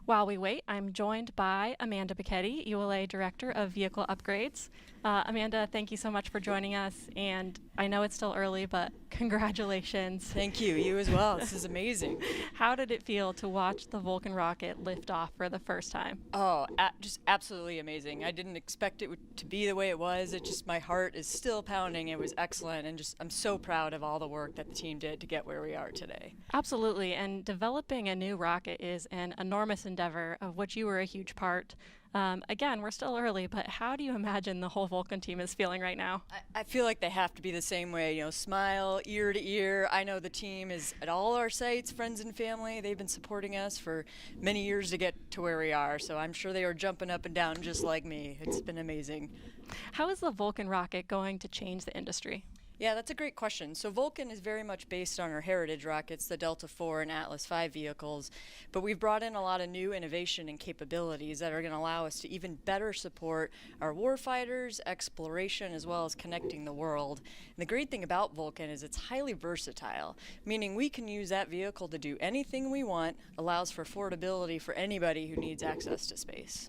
While we wait, I'm joined by Amanda Pichetti, ULA Director of Vehicle Upgrades. Amanda, thank you so much for joining us, and I know it's still early, but congratulations. Thank you. You as well. This is amazing. How did it feel to watch the Vulcan rocket lift off for the first time? Oh, just absolutely amazing. I didn't expect it to be the way it was. It just, my heart is still pounding. It was excellent, and just I'm so proud of all the work that the team did to get where we are today. Absolutely, and developing a new rocket is an enormous endeavor of which you were a huge part. Again, we're still early, but how do you imagine the whole Vulcan team is feeling right now? I feel like they have to be the same way, you know, smile ear to ear. I know the team is at all our sites, friends and family. They've been supporting us for many years to get to where we are, so I'm sure they are jumping up and down just like me. It's been amazing. How is the Vulcan rocket going to change the industry? Yeah, that's a great question. So Vulcan is very much based on our heritage rockets, the Delta IV and Atlas V vehicles, but we've brought in a lot of new innovation and capabilities that are going to allow us to even better support our warfighters, exploration, as well as connecting the world. And the great thing about Vulcan is it's highly versatile, meaning we can use that vehicle to do anything we want, allows for affordability for anybody who needs access to space.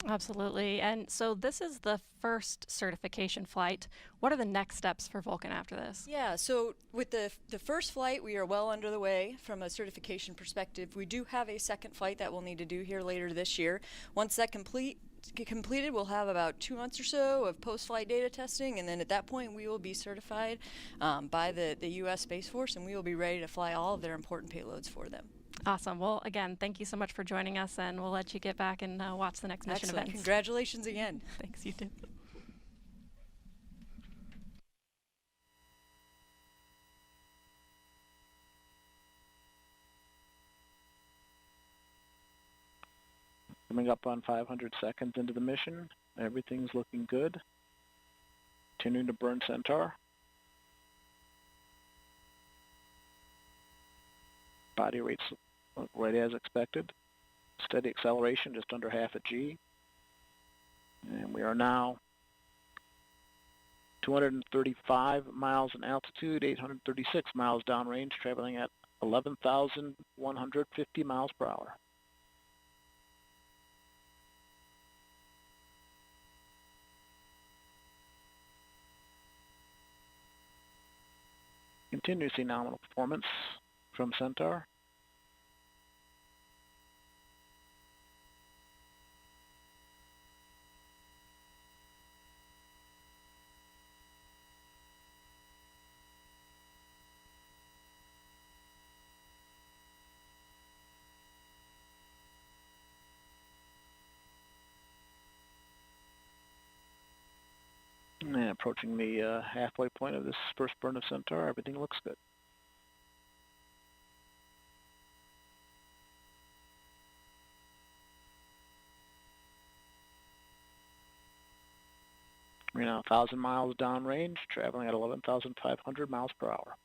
Absolutely. And so this is the first certification flight. What are the next steps for Vulcan after this? Yeah, so with the first flight, we are well under the way from a certification perspective. We do have a second flight that we'll need to do here later this year. Once that completed, we'll have about 2 months or so of post-flight data testing, and then at that point we will be certified by the U.S. Space Force, and we will be ready to fly all of their important payloads for them. Awesome. Well, again, thank you so much for joining us, and we'll let you get back and watch the next mission Excellent. events. Congratulations again. Thanks, you too. Coming up on 500 seconds into the mission. Everything's looking good. Continuing to burn Centaur. Body rates look right as expected. Steady acceleration, just under half a G. And we are now 235 miles in altitude, 836 miles downrange, traveling at 11,150 miles per hour. Continue to see nominal performance from Centaur. And approaching the halfway point of this first burn of Centaur, everything looks good. We're now 1,000 miles downrange, traveling at 11,500 miles per hour.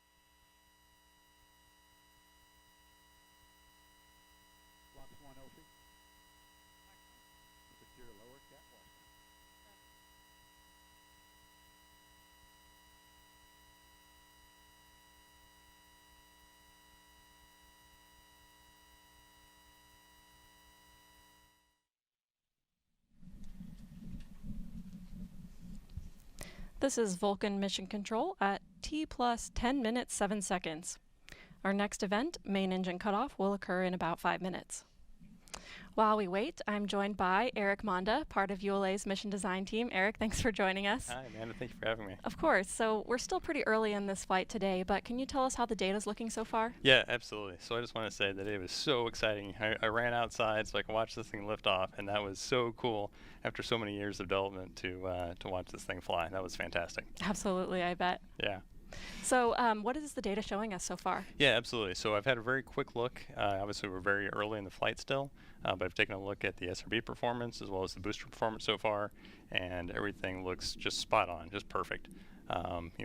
This is Vulcan Mission Control at T plus 10 minutes 7 seconds. Our next event, main engine cutoff, will occur in about 5 minutes. While we wait, I'm joined by Eric Monda, part of ULA's mission design team. Eric, thanks for joining us. Hi, Amanda. Thank you for having me. Of course. So we're still pretty early in this flight today, but can you tell us how the data's looking so far? Yeah, absolutely. So I just want to say that it was so exciting. I ran outside so I could watch this thing lift off, and that was so cool after so many years of development to watch this thing fly. That was fantastic. Absolutely, I bet. Yeah. So what is the data showing us so far? Yeah, absolutely. So I've had a very quick look. Obviously, we're very early in the flight still, but I've taken a look at the SRB performance as well as the booster performance so far, and everything looks just spot on, just perfect.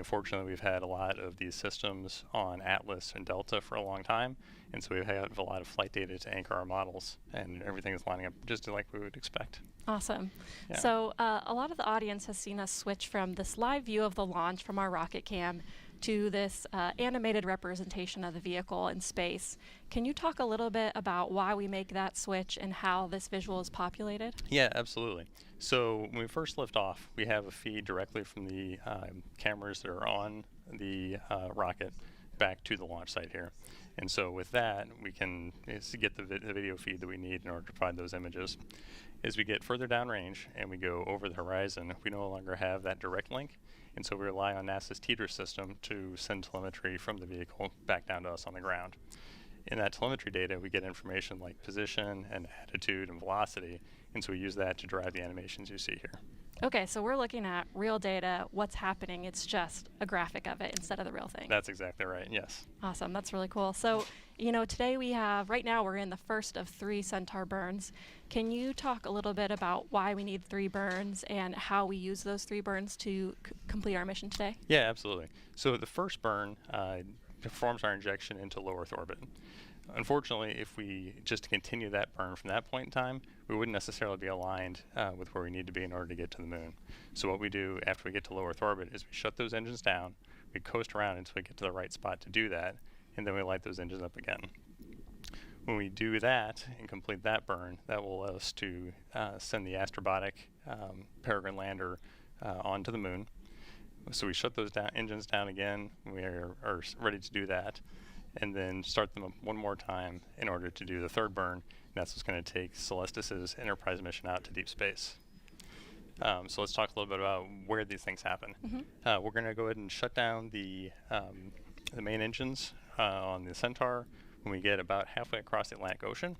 Fortunately, we've had a lot of these systems on Atlas and Delta for a long time, and so we've had a lot of flight data to anchor our models, and everything is lining up just like we would expect. Awesome. Yeah. So a lot of the audience has seen us switch from this live view of the launch from our rocket cam to this animated representation of the vehicle in space. Can you talk a little bit about why we make that switch and how this visual is populated? Yeah, absolutely. So when we first lift off, we have a feed directly from the cameras that are on the rocket back to the launch site here. And so with that, we can get the video feed that we need in order to provide those images. As we get further downrange and we go over the horizon, we no longer have that direct link. And so we rely on NASA's TDRS system to send telemetry from the vehicle back down to us on the ground. In that telemetry data, we get information like position and attitude and velocity, and so we use that to drive the animations you see here. Okay, so we're looking at real data, what's happening. It's just a graphic of it instead of the real thing. That's exactly right, yes. Awesome, that's really cool. So, today right now we're in the first of 3 Centaur burns. Can you talk a little bit about why we need 3 burns and how we use those 3 burns to complete our mission today? Yeah, absolutely. So the first burn performs our injection into low Earth orbit. Unfortunately, if we just continue that burn from that point in time, we wouldn't necessarily be aligned with where we need to be in order to get to the moon. So what we do after we get to low Earth orbit is we shut those engines down, we coast around until we get to the right spot to do that, and then we light those engines up again. When we do that and complete that burn, that will allow us to send the Astrobotic Peregrine lander onto the moon. So we shut those engines down again. We are ready to do that, and then start them up one more time in order to do the third burn. And that's what's going to take Celestis' Enterprise mission out to deep space. So let's talk a little bit about where these things happen. We're going to go ahead and shut down the main engines on the Centaur when we get about halfway across the Atlantic Ocean,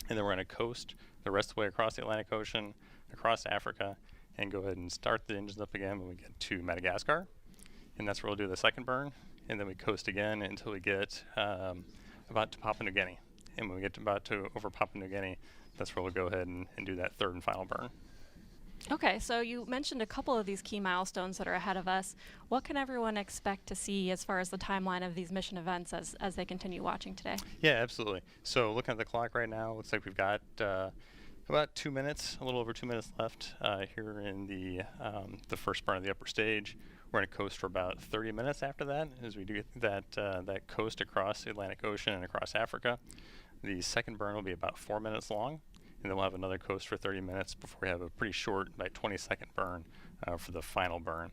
and then we're going to coast the rest of the way across the Atlantic Ocean, across Africa, and go ahead and start the engines up again when we get to Madagascar. And that's where we'll do the second burn, and then we coast again until we get about to Papua New Guinea. And when we get over Papua New Guinea, that's where we'll go ahead and do that third and final burn. Okay, so you mentioned a couple of these key milestones that are ahead of us. What can everyone expect to see as far as the timeline of these mission events as they continue watching today? Yeah, absolutely. So looking at the clock right now, looks like we've got about 2 minutes, a little over 2 minutes left here in the first burn of the upper stage. We're going to coast for about 30 minutes after that as we do that coast across the Atlantic Ocean and across Africa. The second burn will be about 4 minutes long, and then we'll have another coast for 30 minutes before we have a pretty short, like 20-second burn for the final burn.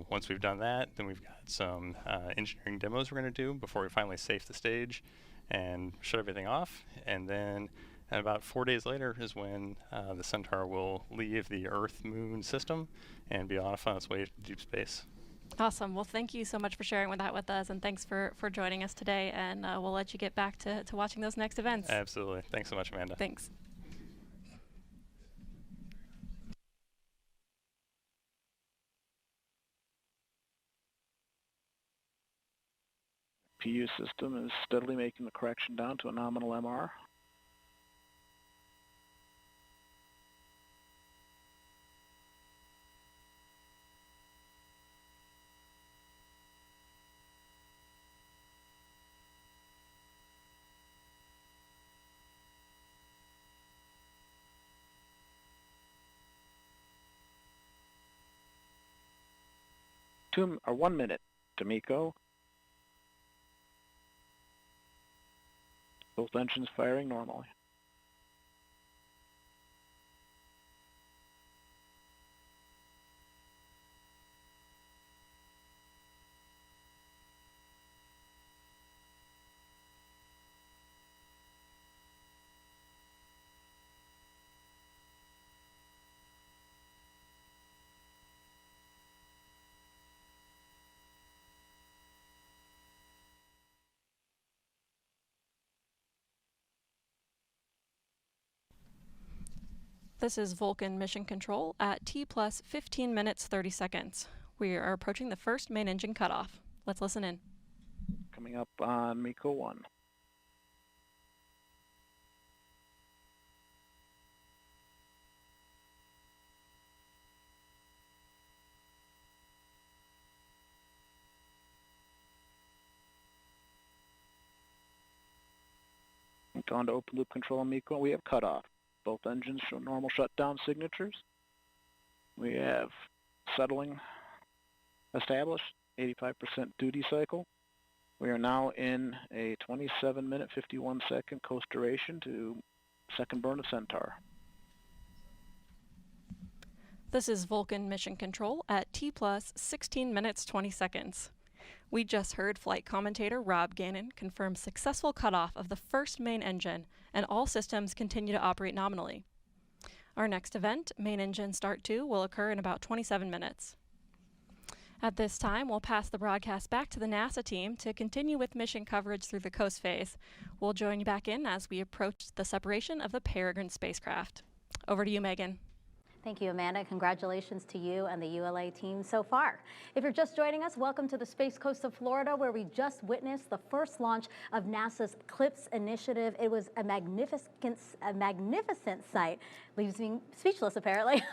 Once we've done that, then we've got some engineering demos we're going to do before we finally safe the stage and shut everything off. And then about 4 days later is when the Centaur will leave the Earth-Moon system and be off on its way to deep space. Awesome. Well, thank you so much for sharing that with us, and thanks for joining us today. And we'll let you get back to watching those next events. Absolutely. Thanks so much, Amanda. Thanks. PU system is steadily making the correction down to a nominal MR. Or 1 minute, D'Amico. Both engines firing normally. This is Vulcan Mission Control at T plus 15 minutes 30 seconds. We are approaching the first main engine cutoff. Let's listen in. Coming up on MECO 1. On to open loop control on MECO. We have cutoff. Both engines show normal shutdown signatures. We have settling established, 85% duty cycle. We are now in a 27-minute, 51-second coast duration to second burn of Centaur. This is Vulcan Mission Control at T plus 16 minutes 20 seconds. We just heard flight commentator Rob Gannon confirm successful cutoff of the first main engine, and all systems continue to operate nominally. Our next event, Main Engine Start 2, will occur in about 27 minutes. At this time, we'll pass the broadcast back to the NASA team to continue with mission coverage through the coast phase. We'll join you back in as we approach the separation of the Peregrine spacecraft. Over to you, Megan. Thank you, Amanda. Congratulations to you and the ULA team so far. If you're just joining us, welcome to the Space Coast of Florida, where we just witnessed the first launch of NASA's CLIPS initiative. It was a magnificent sight. Leaves me speechless, apparently.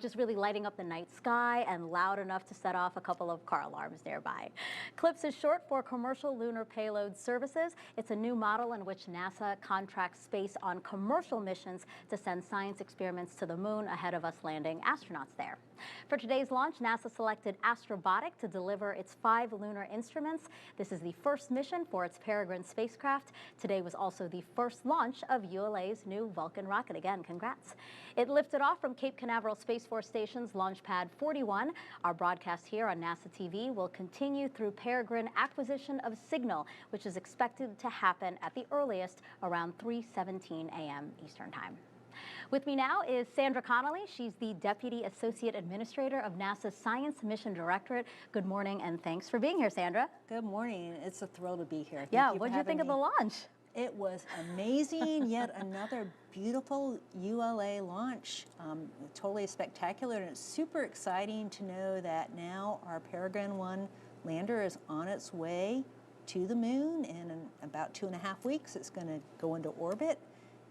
Just really lighting up the night sky and loud enough to set off a couple of car alarms nearby. CLIPS is short for Commercial Lunar Payload Services. It's a new model in which NASA contracts space on commercial missions to send science experiments to the moon ahead of us landing astronauts there. For today's launch, NASA selected Astrobotic to deliver its 5 lunar instruments. This is the first mission for its Peregrine spacecraft. Today was also the first launch of ULA's new Vulcan rocket. Again, congrats. It lifted off from Cape Canaveral Space Force Station's Launch Pad 41. Our broadcast here on NASA TV will continue through Peregrine acquisition of signal, which is expected to happen at the earliest around 3:17 a.m. Eastern Time. With me now is Sandra Connolly. She's the Deputy Associate Administrator of NASA's Science Mission Directorate. Good morning, and thanks for being here, Sandra. Good morning. It's a thrill to be here. Yeah, what did you think of the launch? It was amazing. Yet another beautiful ULA launch. Totally spectacular, and it's super exciting to know that now our Peregrine 1 lander is on its way to the moon, and in about 2.5 weeks it's going to go into orbit.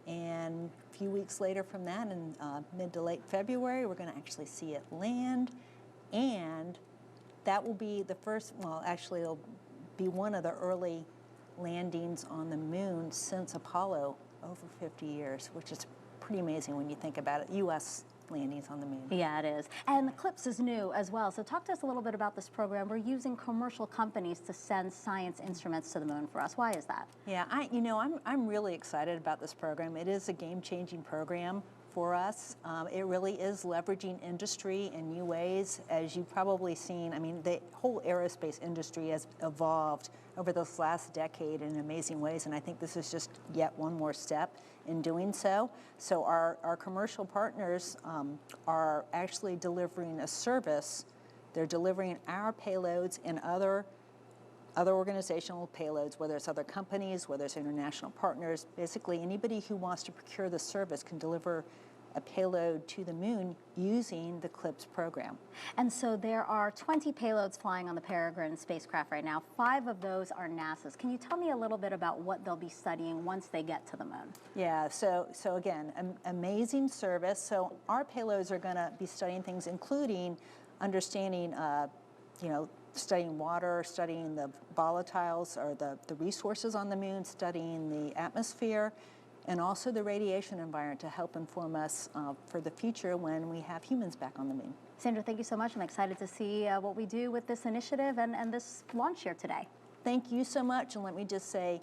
And a few weeks later from that, in mid to late February, we're going to actually see it land. And that will be the first, well, actually it'll be one of the early landings on the moon since Apollo, over 50 years, which is pretty amazing when you think about it. U.S. landings on the moon. Yeah, it is. And the CLIPS is new as well. So talk to us a little bit about this program. We're using commercial companies to send science instruments to the moon for us. Why is that? Yeah, I'm really excited about this program. It is a game-changing program for us. It really is leveraging industry in new ways. As you've probably seen, I mean, the whole aerospace industry has evolved over this last decade in amazing ways, and I think this is just yet one more step in doing so. So our commercial partners are actually delivering a service. They're delivering our payloads and other organizational payloads, whether it's other companies, whether it's international partners. Basically, anybody who wants to procure the service can deliver a payload to the moon using the CLIPS program. And so there are 20 payloads flying on the Peregrine spacecraft right now. 5 of those are NASA's. Can you tell me a little bit about what they'll be studying once they get to the moon? Yeah, so again, amazing service. So our payloads are going to be studying things, including understanding, studying water, studying the volatiles or the resources on the moon, studying the atmosphere, and also the radiation environment to help inform us for the future when we have humans back on the moon. Sandra, thank you so much. I'm excited to see what we do with this initiative and this launch here today. Thank you so much, and let me just say,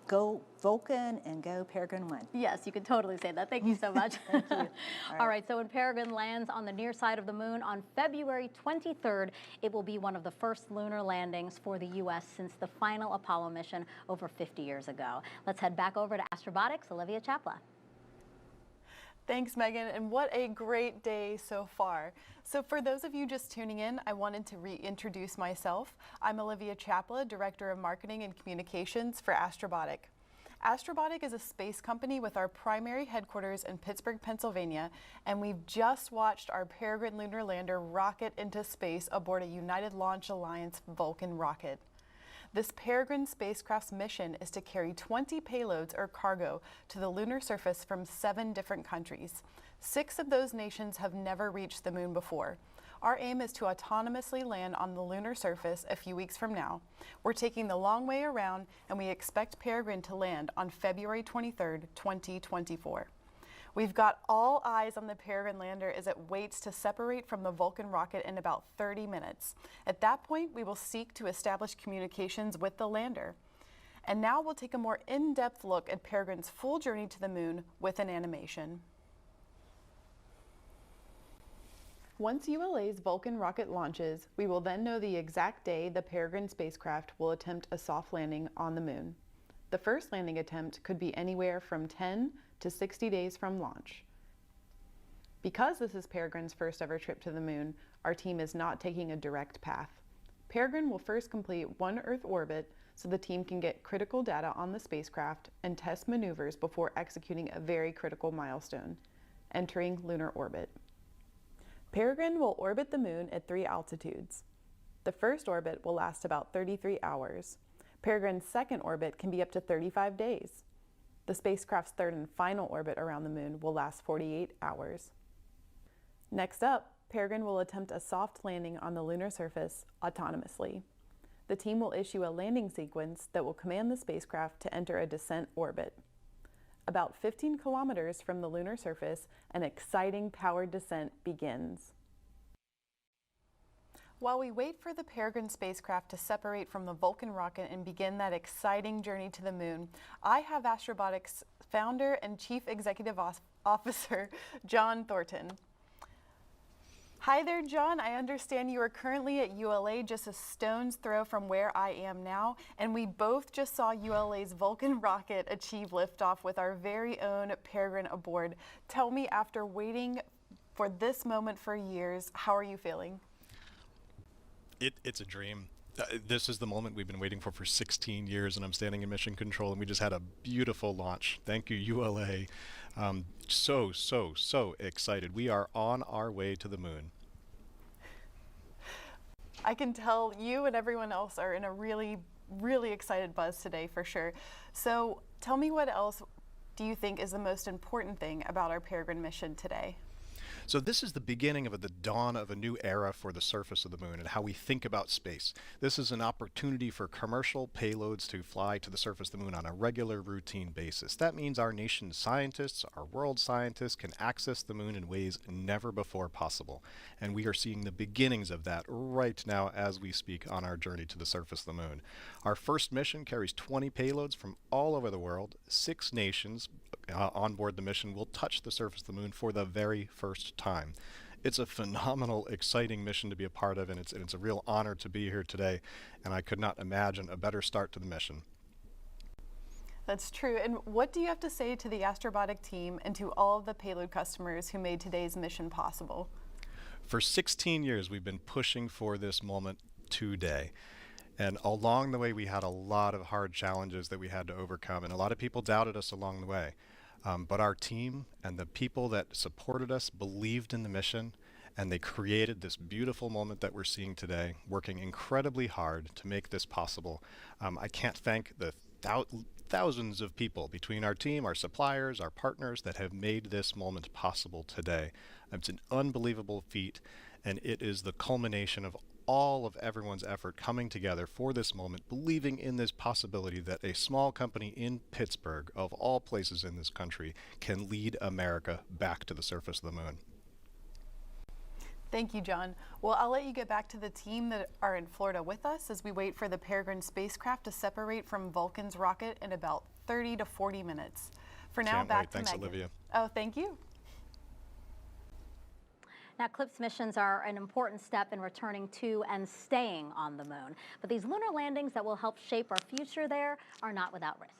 go Vulcan and go Peregrine 1. Yes, you can totally say that. Thank you so much. Thank you. All right, so when Peregrine lands on the near side of the moon on February 23rd, it will be one of the first lunar landings for the U.S. since the final Apollo mission over 50 years ago. Let's head back over to Astrobotic's Olivia Chapla. Thanks, Megan, and what a great day so far. So for those of you just tuning in, I wanted to reintroduce myself. I'm Olivia Chapla, Director of Marketing and Communications for Astrobotic. Astrobotic is a space company with our primary headquarters in Pittsburgh, Pennsylvania, and we've just watched our Peregrine lunar lander rocket into space aboard a United Launch Alliance Vulcan rocket. This Peregrine spacecraft's mission is to carry 20 payloads or cargo to the lunar surface from 7 different countries. 6 of those nations have never reached the moon before. Our aim is to autonomously land on the lunar surface a few weeks from now. We're taking the long way around, and we expect Peregrine to land on February 23rd, 2024. We've got all eyes on the Peregrine lander as it waits to separate from the Vulcan rocket in about 30 minutes. At that point, we will seek to establish communications with the lander. And now we'll take a more in-depth look at Peregrine's full journey to the moon with an animation. Once ULA's Vulcan rocket launches, we will then know the exact day the Peregrine spacecraft will attempt a soft landing on the moon. The first landing attempt could be anywhere from 10 to 60 days from launch. Because this is Peregrine's first ever trip to the moon, our team is not taking a direct path. Peregrine will first complete one Earth orbit so the team can get critical data on the spacecraft and test maneuvers before executing a very critical milestone, entering lunar orbit. Peregrine will orbit the moon at 3 altitudes. The first orbit will last about 33 hours. Peregrine's second orbit can be up to 35 days. The spacecraft's third and final orbit around the moon will last 48 hours. Next up, Peregrine will attempt a soft landing on the lunar surface autonomously. The team will issue a landing sequence that will command the spacecraft to enter a descent orbit. About 15 kilometers from the lunar surface, an exciting powered descent begins. While we wait for the Peregrine spacecraft to separate from the Vulcan rocket and begin that exciting journey to the moon, I have Astrobotic's founder and Chief Executive Officer, John Thornton. Hi there, John. I understand you are currently at ULA, just a stone's throw from where I am now, and we both just saw ULA's Vulcan rocket achieve liftoff with our very own Peregrine aboard. Tell me, after waiting for this moment for years, how are you feeling? It's a dream. This is the moment we've been waiting for 16 years, and I'm standing in mission control, and we just had a beautiful launch. Thank you, ULA. So excited. We are on our way to the moon. I can tell you and everyone else are in a really excited buzz today for sure. So tell me, what else do you think is the most important thing about our Peregrine mission today? So this is the beginning of the dawn of a new era for the surface of the moon and how we think about space. This is an opportunity for commercial payloads to fly to the surface of the moon on a regular, routine basis. That means our nation's scientists, our world scientists, can access the moon in ways never before possible. And we are seeing the beginnings of that right now as we speak on our journey to the surface of the moon. Our first mission carries 20 payloads from all over the world. 6 nations on board the mission will touch the surface of the moon for the very first time. It's a phenomenal, exciting mission to be a part of, and it's a real honor to be here today, and I could not imagine a better start to the mission. That's true. And what do you have to say to the Astrobotic team and to all of the payload customers who made today's mission possible? For 16 years, we've been pushing for this moment today. And along the way, we had a lot of hard challenges that we had to overcome, and a lot of people doubted us along the way. But our team and the people that supported us believed in the mission, and they created this beautiful moment that we're seeing today, working incredibly hard to make this possible. I can't thank the thousands of people between our team, our suppliers, our partners that have made this moment possible today. It's an unbelievable feat, and it is the culmination of all of everyone's effort coming together for this moment, believing in this possibility that a small company in Pittsburgh, of all places in this country, can lead America back to the surface of the moon. Thank you, John. Well, I'll let you get back to the team that are in Florida with us as we wait for the Peregrine spacecraft to separate from Vulcan's rocket in about 30 to 40 minutes. For now, back to Megan. Thanks, Olivia. Oh, thank you. Now, CLPS missions are an important step in returning to and staying on the moon. But these lunar landings that will help shape our future there are not without risks.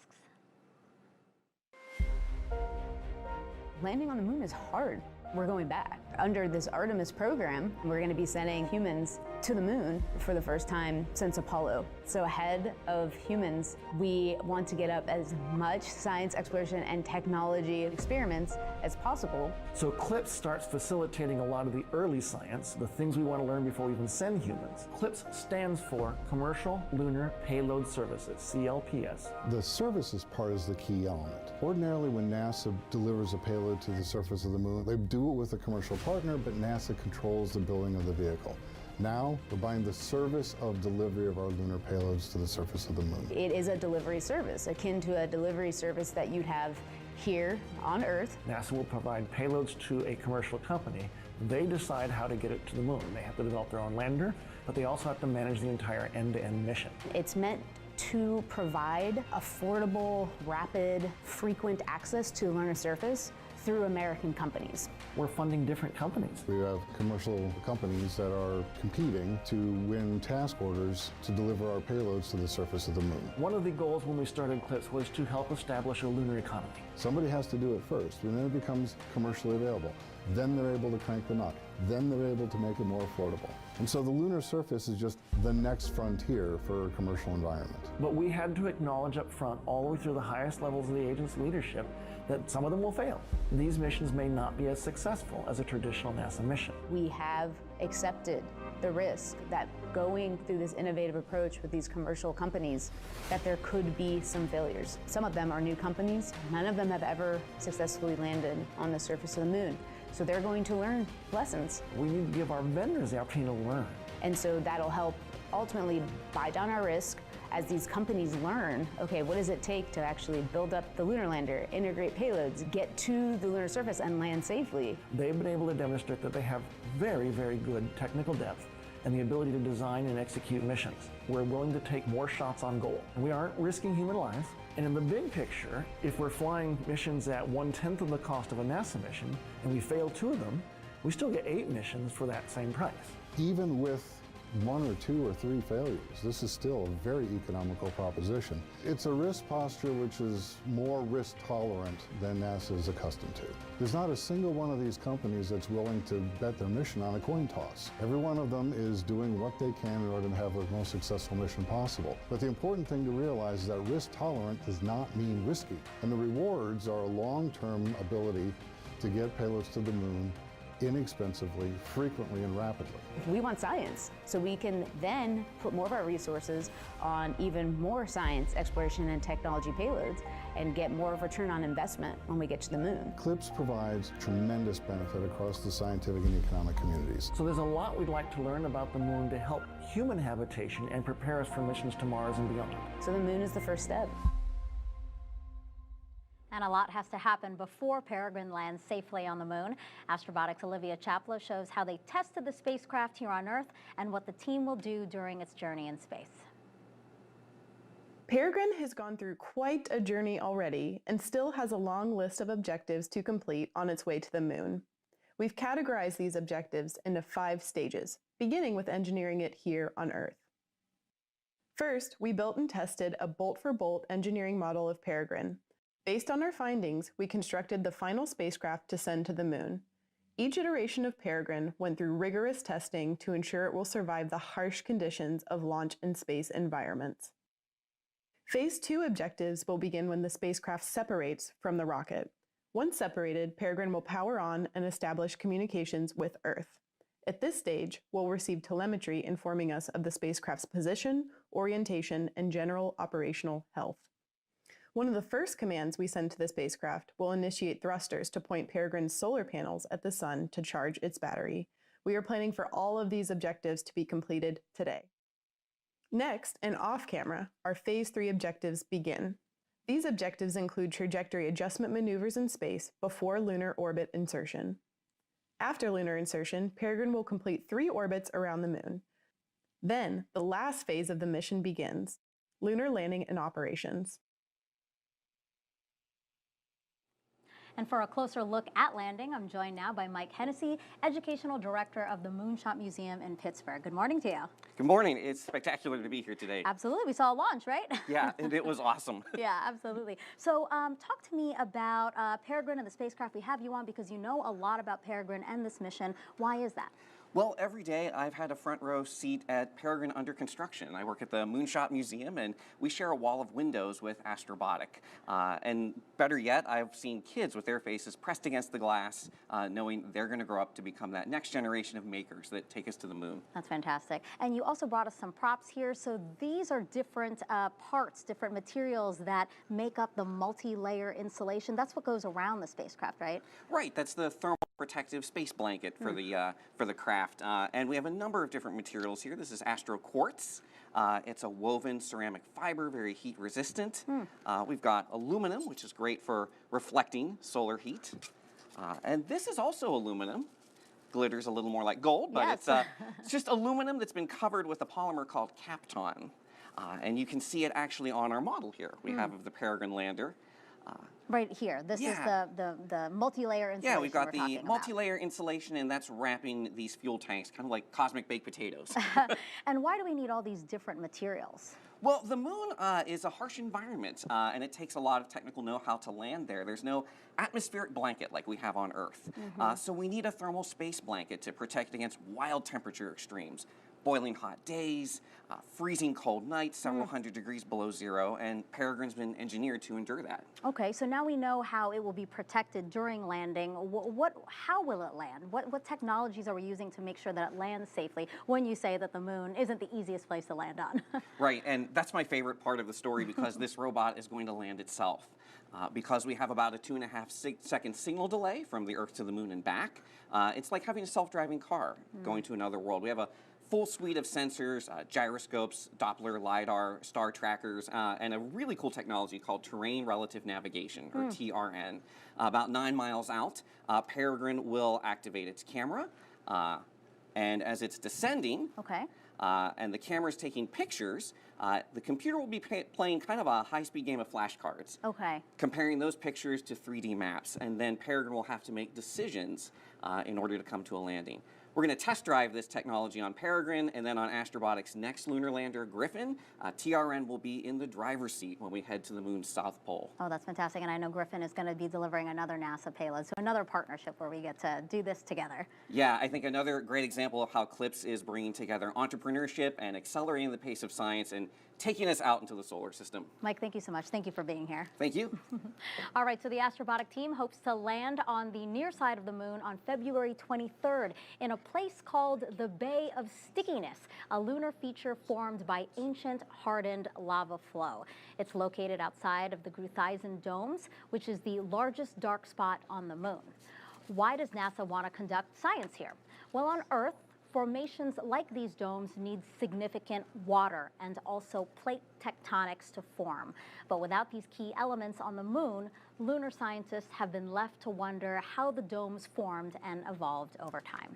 Landing on the moon is hard. We're going back. Under this Artemis program, we're going to be sending humans to the moon for the first time since Apollo. So ahead of humans, we want to get up as much science exploration and technology experiments as possible. So CLIPS starts facilitating a lot of the early science, the things we want to learn before we even send humans. CLIPS stands for Commercial Lunar Payload Services, CLPS. The services part is the key element. Ordinarily, when NASA delivers a payload to the surface of the moon, they do it with a commercial partner, but NASA controls the building of the vehicle. Now, we're buying the service of delivery of our lunar payloads to the surface of the moon. It is a delivery service, akin to a delivery service that you'd have here on Earth. NASA will provide payloads to a commercial company. They decide how to get it to the moon. They have to develop their own lander, but they also have to manage the entire end-to-end mission. It's meant to provide affordable, rapid, frequent access to the lunar surface through American companies. We're funding different companies. We have commercial companies that are competing to win task orders to deliver our payloads to the surface of the moon. One of the goals when we started CLIPS was to help establish a lunar economy. Somebody has to do it first, and then it becomes commercially available. Then they're able to crank the nut. Then they're able to make it more affordable. And so the lunar surface is just the next frontier for a commercial environment. But we had to acknowledge up front, all the way through the highest levels of the agency's leadership, that some of them will fail. These missions may not be as successful as a traditional NASA mission. We have accepted the risk that going through this innovative approach with these commercial companies, that there could be some failures. Some of them are new companies. None of them have ever successfully landed on the surface of the moon. So they're going to learn lessons. We need to give our vendors the opportunity to learn. And so that'll help ultimately buy down our risk as these companies learn, okay, what does it take to actually build up the lunar lander, integrate payloads, get to the lunar surface and land safely. They've been able to demonstrate that they have very, very good technical depth and the ability to design and execute missions. We're willing to take more shots on goal. We aren't risking human lives. And in the big picture, if we're flying missions at 1/10 of the cost of a NASA mission and we fail 2 of them, we still get 8 missions for that same price. Even with 1 or 2 or 3 failures, this is still a very economical proposition. It's a risk posture which is more risk tolerant than NASA is accustomed to. There's not a single one of these companies that's willing to bet their mission on a coin toss. Every one of them is doing what they can in order to have the most successful mission possible. But the important thing to realize is that risk tolerant does not mean risky. And the rewards are a long-term ability to get payloads to the moon inexpensively, frequently, and rapidly. We want science, so we can then put more of our resources on even more science, exploration, and technology payloads and get more of a return on investment when we get to the moon. CLIPS provides tremendous benefit across the scientific and economic communities. So there's a lot we'd like to learn about the moon to help human habitation and prepare us for missions to Mars and beyond. So the moon is the first step. And a lot has to happen before Peregrine lands safely on the moon. Astrobotic's Olivia Chapla shows how they tested the spacecraft here on Earth and what the team will do during its journey in space. Peregrine has gone through quite a journey already and still has a long list of objectives to complete on its way to the moon. We've categorized these objectives into 5 stages, beginning with engineering it here on Earth. First, we built and tested a bolt-for-bolt engineering model of Peregrine. Based on our findings, we constructed the final spacecraft to send to the moon. Each iteration of Peregrine went through rigorous testing to ensure it will survive the harsh conditions of launch and space environments. Phase 2 objectives will begin when the spacecraft separates from the rocket. Once separated, Peregrine will power on and establish communications with Earth. At this stage, we'll receive telemetry informing us of the spacecraft's position, orientation, and general operational health. One of the first commands we send to the spacecraft will initiate thrusters to point Peregrine's solar panels at the sun to charge its battery. We are planning for all of these objectives to be completed today. Next, and off-camera, our Phase 3 objectives begin. These objectives include trajectory adjustment maneuvers in space before lunar orbit insertion. After lunar insertion, Peregrine will complete 3 orbits around the moon. Then, the last phase of the mission begins, lunar landing and operations. And for a closer look at landing, I'm joined now by Mike Hennessy, Educational Director of the Moonshot Museum in Pittsburgh. Good morning to you. Good morning. It's spectacular to be here today. Absolutely. We saw a launch, right? Yeah, and it was awesome. Yeah, absolutely. So talk to me about Peregrine and the spacecraft we have you on, because you know a lot about Peregrine and this mission. Why is that? Well, every day I've had a front row seat at Peregrine under construction. I work at the Moonshot Museum, and we share a wall of windows with Astrobotic. And better yet, I've seen kids with their faces pressed against the glass, knowing they're going to grow up to become that next generation of makers that take us to the moon. That's fantastic. And you also brought us some props here. So these are different parts, different materials that make up the multi-layer insulation. That's what goes around the spacecraft, right? Right. That's the thermal protective space blanket for the craft. And we have a number of different materials here. This is Astro Quartz. It's a woven ceramic fiber, very heat resistant. We've got aluminum, which is great for reflecting solar heat. And this is also aluminum. Glitters a little more like gold, but it's just aluminum that's been covered with a polymer called Kapton. And you can see it actually on our model here. We have of the Peregrine lander. Right here. This is the multi-layer insulation. Yeah, we've got the multi-layer insulation, and that's wrapping these fuel tanks, kind of like cosmic baked potatoes. And why do we need all these different materials? Well, the moon is a harsh environment, and it takes a lot of technical know-how to land there. There's no atmospheric blanket like we have on Earth. So we need a thermal space blanket to protect against wild temperature extremes. Boiling hot days, freezing cold nights, several hundred degrees below zero, and Peregrine's been engineered to endure that. Okay, so now we know how it will be protected during landing. How will it land? What technologies are we using to make sure that it lands safely when you say that the moon isn't the easiest place to land on? Right, and that's my favorite part of the story because this robot is going to land itself. Because we have about a 2.5 second signal delay from the Earth to the moon and back, it's like having a self-driving car going to another world. We have a full suite of sensors, gyroscopes, Doppler, LiDAR, star trackers, and a really cool technology called Terrain Relative Navigation, or TRN. About 9 miles out, Peregrine will activate its camera, and as it's descending, and the camera's taking pictures, the computer will be playing kind of a high-speed game of flashcards. Comparing those pictures to 3D maps, and then Peregrine will have to make decisions in order to come to a landing. We're going to test drive this technology on Peregrine, and then on Astrobotic's next lunar lander, Griffin, TRN will be in the driver's seat when we head to the moon's south pole. Oh, that's fantastic. And I know Griffin is going to be delivering another NASA payload, so another partnership where we get to do this together. Yeah, I think another great example of how CLIPS is bringing together entrepreneurship and accelerating the pace of science and taking us out into the solar system. Mike, thank you so much. Thank you for being here. Thank you. All right, so the Astrobotic team hopes to land on the near side of the moon on February 23rd in a place called the Bay of Stickiness, a lunar feature formed by ancient hardened lava flow. It's located outside of the Gruithuisen domes, which is the largest dark spot on the moon. Why does NASA want to conduct science here? Well, on Earth, formations like these domes need significant water and also plate tectonics to form. But without these key elements on the moon, lunar scientists have been left to wonder how the domes formed and evolved over time.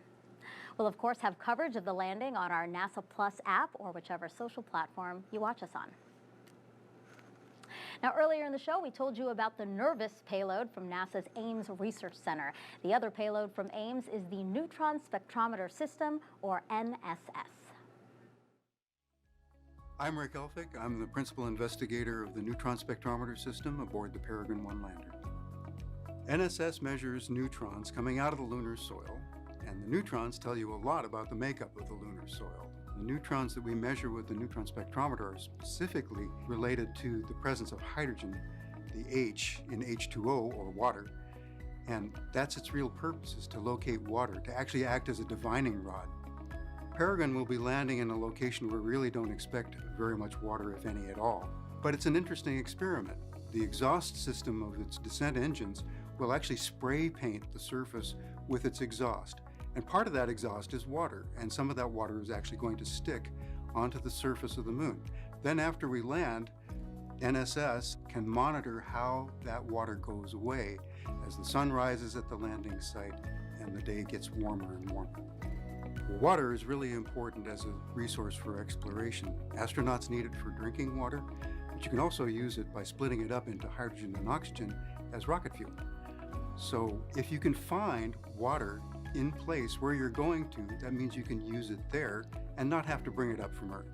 We'll, of course, have coverage of the landing on our NASA Plus app or whichever social platform you watch us on. Now, earlier in the show, we told you about the NERVIS payload from NASA's Ames Research Center. The other payload from Ames is the Neutron Spectrometer System, or NSS. I'm Rick Elphick. I'm the principal investigator of the Neutron Spectrometer System aboard the Peregrine 1 lander. NSS measures neutrons coming out of the lunar soil, and the neutrons tell you a lot about the makeup of the lunar soil. The neutrons that we measure with the neutron spectrometer are specifically related to the presence of hydrogen, the H in H2O, or water, and that's its real purpose, is to locate water, to actually act as a divining rod. Peregrine will be landing in a location where we really don't expect very much water, if any at all. But it's an interesting experiment. The exhaust system of its descent engines will actually spray paint the surface with its exhaust. And part of that exhaust is water, and some of that water is actually going to stick onto the surface of the moon. Then after we land, NSS can monitor how that water goes away as the sun rises at the landing site and the day gets warmer and warmer. Water is really important as a resource for exploration. Astronauts need it for drinking water, but you can also use it by splitting it up into hydrogen and oxygen as rocket fuel. So if you can find water in place where you're going to, that means you can use it there and not have to bring it up from Earth.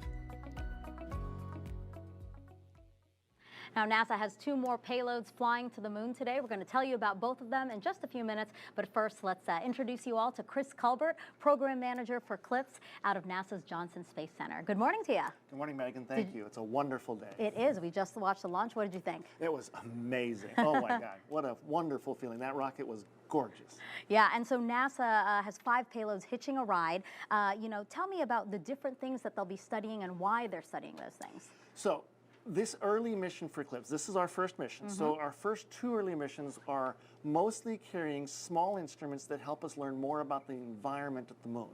Now, NASA has 2 more payloads flying to the moon today. We're going to tell you about both of them in just a few minutes. But first, let's introduce you all to Chris Culbert, Program Manager for CLIPS out of NASA's Johnson Space Center. Good morning to you. Good morning, Megan. Thank you. It's a wonderful day. It is. We just watched the launch. What did you think? It was amazing. Oh, my God. What a wonderful feeling. That rocket was gorgeous. Yeah, and so NASA has 5 payloads hitching a ride. Tell me about the different things that they'll be studying and why they're studying those things. So this early mission for CLIPS, this is our first mission. So our first 2 early missions are mostly carrying small instruments that help us learn more about the environment at the moon.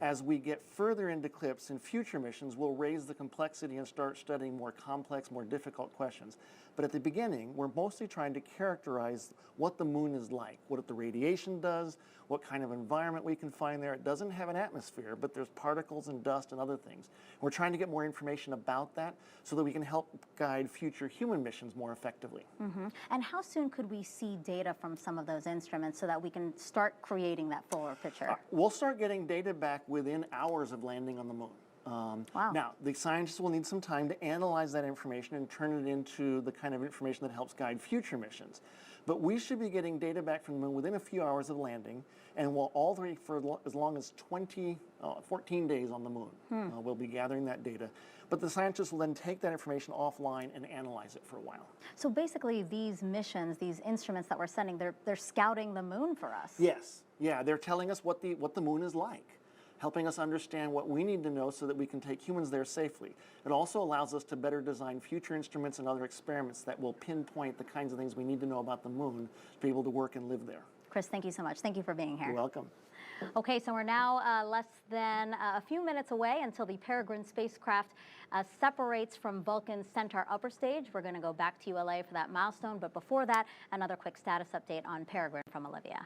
As we get further into CLIPS in future missions, we'll raise the complexity and start studying more complex, more difficult questions. But at the beginning, we're mostly trying to characterize what the moon is like, what the radiation does, what kind of environment we can find there. It doesn't have an atmosphere, but there's particles and dust and other things. We're trying to get more information about that so that we can help guide future human missions more effectively. And how soon could we see data from some of those instruments so that we can start creating that fuller picture? We'll start getting data back within hours of landing on the moon. Wow. Now, the scientists will need some time to analyze that information and turn it into the kind of information that helps guide future missions. But we should be getting data back from the moon within a few hours of landing, and we'll all three for as long as 14 days on the moon. We'll be gathering that data. But the scientists will then take that information offline and analyze it for a while. So basically these missions, these instruments that we're sending, they're scouting the moon for us. Yes. Yeah, they're telling us what the moon is like, helping us understand what we need to know so that we can take humans there safely. It also allows us to better design future instruments and other experiments that will pinpoint the kinds of things we need to know about the moon to be able to work and live there. Chris, thank you so much. Thank you for being here. You're welcome. Okay, so we're now less than a few minutes away until the Peregrine spacecraft separates from Vulcan's Centaur upper stage. We're going to go back to ULA for that milestone, but before that, another quick status update on Peregrine from Olivia.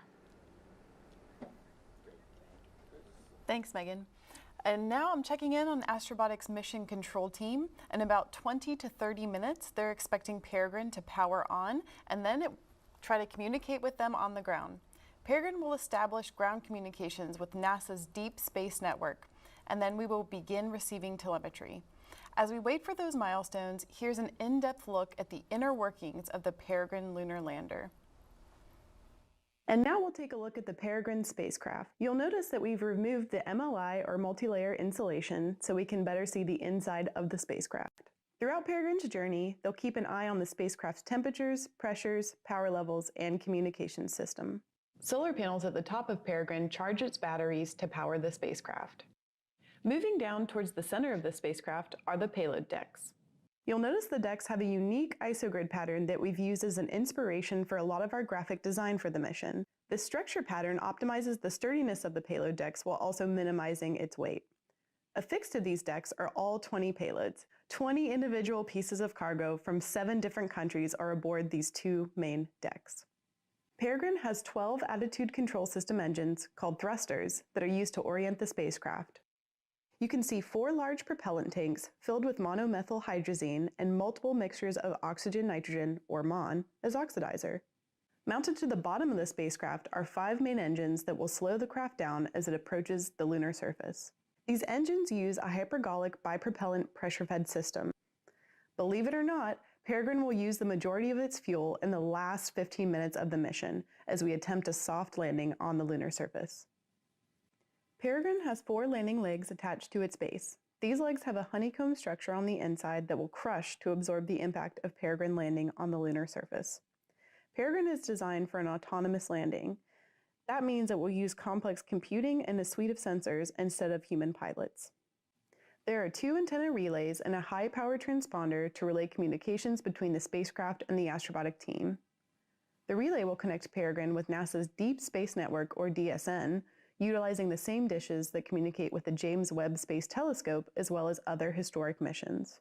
Thanks, Megan. And now I'm checking in on Astrobotic's mission control team. In about 20 to 30 minutes, they're expecting Peregrine to power on and then try to communicate with them on the ground. Peregrine will establish ground communications with NASA's Deep Space Network, and then we will begin receiving telemetry. As we wait for those milestones, here's an in-depth look at the inner workings of the Peregrine lunar lander. And now we'll take a look at the Peregrine spacecraft. You'll notice that we've removed the MLI or multi-layer insulation so we can better see the inside of the spacecraft. Throughout Peregrine's journey, they'll keep an eye on the spacecraft's temperatures, pressures, power levels, and communications system. Solar panels at the top of Peregrine charge its batteries to power the spacecraft. Moving down towards the center of the spacecraft are the payload decks. You'll notice the decks have a unique isogrid pattern that we've used as an inspiration for a lot of our graphic design for the mission. This structure pattern optimizes the sturdiness of the payload decks while also minimizing its weight. Affixed to these decks are all 20 payloads. 20 individual pieces of cargo from 7 different countries are aboard these 2 main decks. Peregrine has 12 attitude control system engines, called thrusters, that are used to orient the spacecraft. You can see 4 large propellant tanks filled with monomethyl hydrazine and multiple mixtures of oxygen-nitrogen, or MON, as oxidizer. Mounted to the bottom of the spacecraft are 5 main engines that will slow the craft down as it approaches the lunar surface. These engines use a hypergolic bipropellant pressure-fed system. Believe it or not, Peregrine will use the majority of its fuel in the last 15 minutes of the mission as we attempt a soft landing on the lunar surface. Peregrine has 4 landing legs attached to its base. These legs have a honeycomb structure on the inside that will crush to absorb the impact of Peregrine landing on the lunar surface. Peregrine is designed for an autonomous landing. That means it will use complex computing and a suite of sensors instead of human pilots. There are 2 antenna relays and a high-power transponder to relay communications between the spacecraft and the Astrobotic team. The relay will connect Peregrine with NASA's Deep Space Network, or DSN, utilizing the same dishes that communicate with the James Webb Space Telescope as well as other historic missions.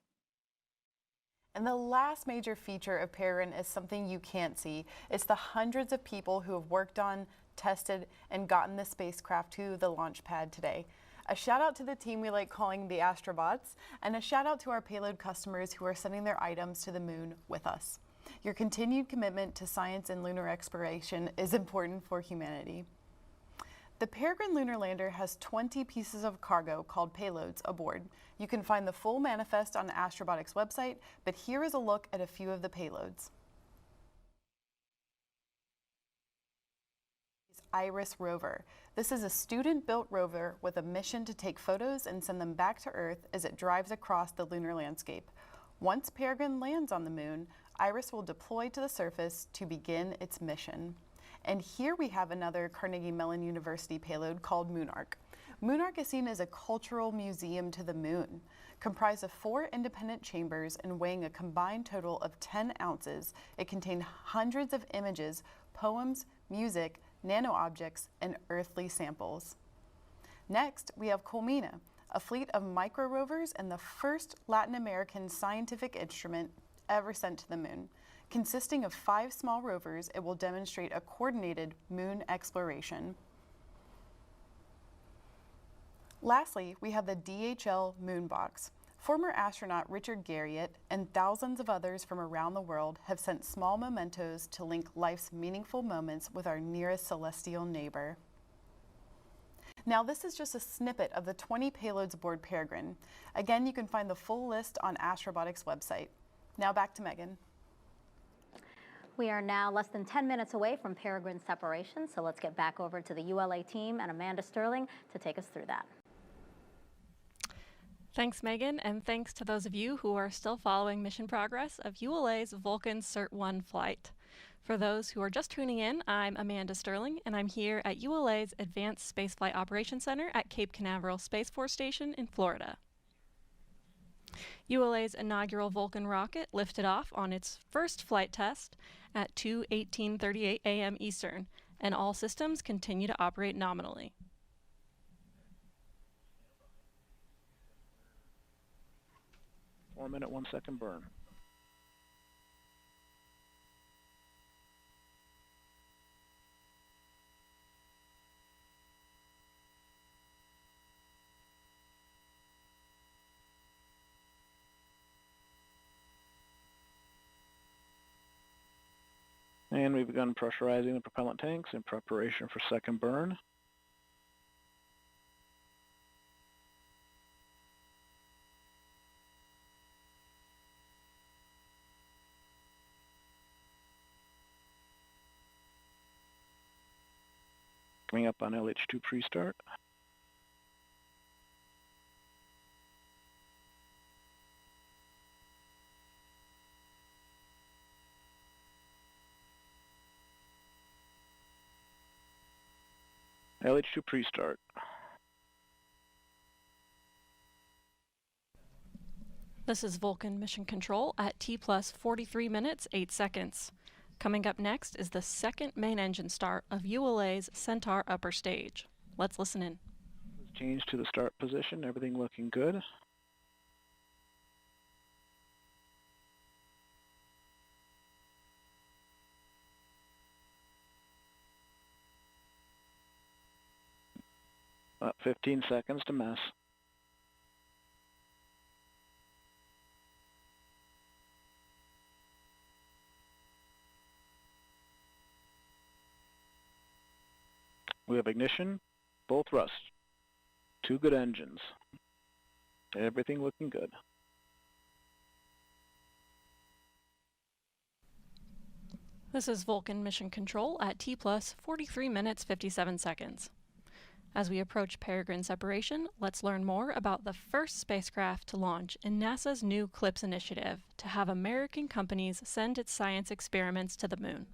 And the last major feature of Peregrine is something you can't see. It's the hundreds of people who have worked on, tested, and gotten the spacecraft to the launch pad today. A shout out to the team we like calling the Astrobots, and a shout out to our payload customers who are sending their items to the moon with us. Your continued commitment to science and lunar exploration is important for humanity. The Peregrine lunar lander has 20 pieces of cargo called payloads aboard. You can find the full manifest on Astrobotic's website, but here is a look at a few of the payloads. IRIS rover. This is a student-built rover with a mission to take photos and send them back to Earth as it drives across the lunar landscape. Once Peregrine lands on the moon, IRIS will deploy to the surface to begin its mission. And here we have another Carnegie Mellon University payload called Moonark. Moonark is seen as a cultural museum to the moon. Comprised of 4 independent chambers and weighing a combined total of 10 ounces, it contained hundreds of images, poems, music, nano-objects, and earthly samples. Next, we have Colmena, a fleet of micro-rovers and the first Latin American scientific instrument ever sent to the moon. Consisting of 5 small rovers, it will demonstrate a coordinated moon exploration. Lastly, we have the DHL Moonbox. Former astronaut Richard Garriott and thousands of others from around the world have sent small mementos to link life's meaningful moments with our nearest celestial neighbor. Now, this is just a snippet of the 20 payloads aboard Peregrine. Again, you can find the full list on Astrobotic's website. Now back to Megan. We are now less than 10 minutes away from Peregrine separation, so let's get back over to the ULA team and Amanda Sterling to take us through that. Thanks, Megan, and thanks to those of you who are still following mission progress of ULA's Vulcan Cert-1 flight. For those who are just tuning in, I'm Amanda Sterling, and I'm here at ULA's Advanced Spaceflight Operations Center at Cape Canaveral Space Force Station in Florida. ULA's inaugural Vulcan rocket lifted off on its first flight test at 2:18:38 a.m. Eastern, and all systems continue to operate nominally. Minute 1 second burn. And we've begun pressurizing the propellant tanks in preparation for second burn. Coming up on LH2 pre-start. LH2 pre-start. This is Vulcan Mission Control at T+ 43 minutes 8 seconds. Coming up next is the second main engine start of ULA's Centaur upper stage. Let's listen in. Change to the start position, everything looking good. About 15 seconds to mess. We have ignition, full thrust, 2 good engines. Everything looking good. This is Vulcan Mission Control at T+ 43 minutes 57 seconds. As we approach Peregrine separation, let's learn more about the first spacecraft to launch in NASA's new CLIPS initiative to have American companies send its science experiments to the moon.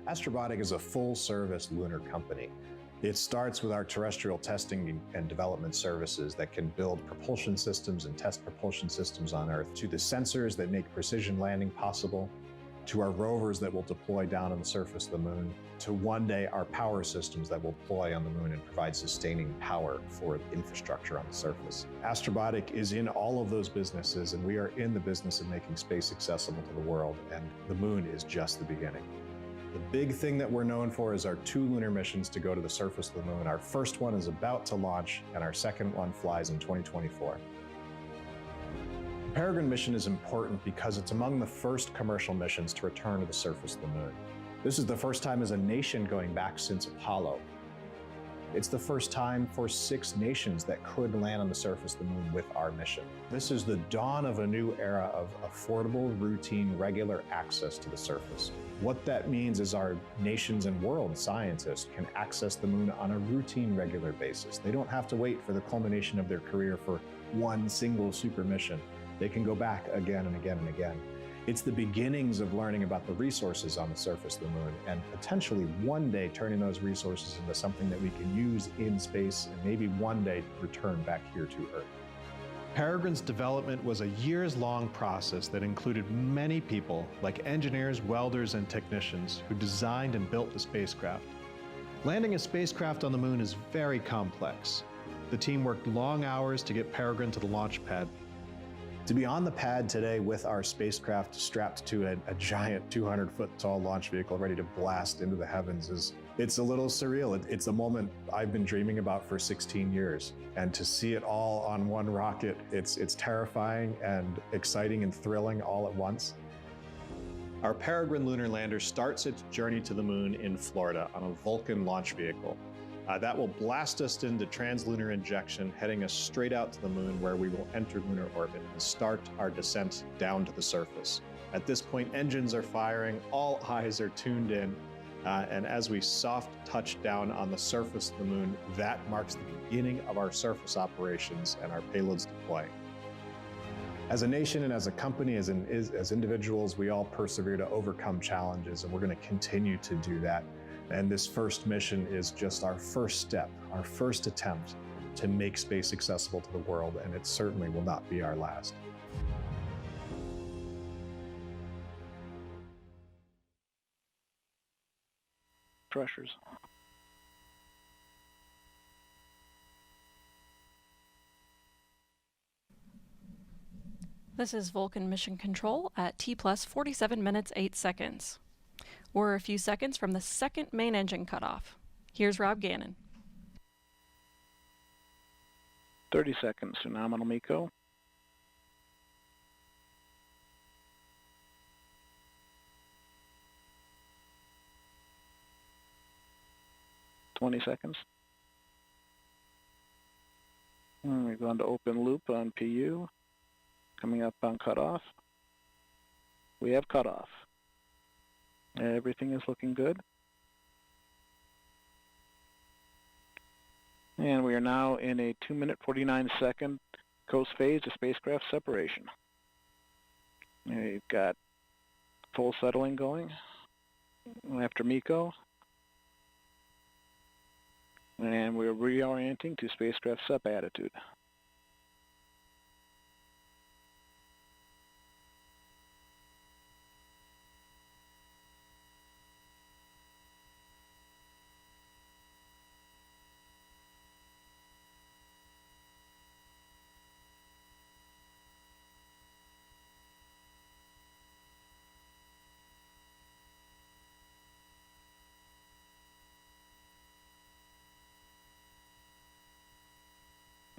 Astrobotic is a full-service lunar company. It starts with our terrestrial testing and development services that can build propulsion systems and test propulsion systems on Earth, to the sensors that make precision landing possible, to our rovers that will deploy down on the surface of the moon, to one day our power systems that will deploy on the moon and provide sustaining power for infrastructure on the surface. Astrobotic is in all of those businesses, and we are in the business of making space accessible to the world, and the moon is just the beginning. The big thing that we're known for is our 2 lunar missions to go to the surface of the moon. Our first one is about to launch, and our second one flies in 2024. The Peregrine mission is important because it's among the first commercial missions to return to the surface of the moon. This is the first time as a nation going back since Apollo. It's the first time for 6 nations that could land on the surface of the moon with our mission. This is the dawn of a new era of affordable, routine, regular access to the surface. What that means is our nations and world scientists can access the moon on a routine, regular basis. They don't have to wait for the culmination of their career for one single super mission. They can go back again and again and again. It's the beginnings of learning about the resources on the surface of the moon and potentially one day turning those resources into something that we can use in space and maybe one day return back here to Earth. Peregrine's development was a years-long process that included many people, like engineers, welders, and technicians, who designed and built the spacecraft. Landing a spacecraft on the moon is very complex. The team worked long hours to get Peregrine to the launch pad. To be on the pad today with our spacecraft strapped to a giant 200-foot tall launch vehicle ready to blast into the heavens it's a little surreal. It's a moment I've been dreaming about for 16 years. And to see it all on one rocket, it's terrifying and exciting and thrilling all at once. Our Peregrine lunar lander starts its journey to the moon in Florida on a Vulcan launch vehicle. That will blast us into translunar injection, heading us straight out to the moon, where we will enter lunar orbit and start our descent down to the surface. At this point, engines are firing, all eyes are tuned in, and as we soft touch down on the surface of the moon, that marks the beginning of our surface operations and our payloads deploying. As a nation and as a company, as individuals, we all persevere to overcome challenges, and we're going to continue to do that. And this first mission is just our first step, our first attempt to make space accessible to the world, and it certainly will not be our last. Pressures. This is Vulcan Mission Control at T plus 47 minutes 8 seconds. We're a few seconds from the second main engine cutoff. Here's Rob Gannon. 30 seconds to nominal MECO. Seconds. And we're going to open loop on PU. Coming up on cutoff. We have cutoff. Everything is looking good. And we are now in a 2-minute 49-second coast phase of spacecraft separation. We've got full settling going after MECO. And we're reorienting to spacecraft SEP attitude.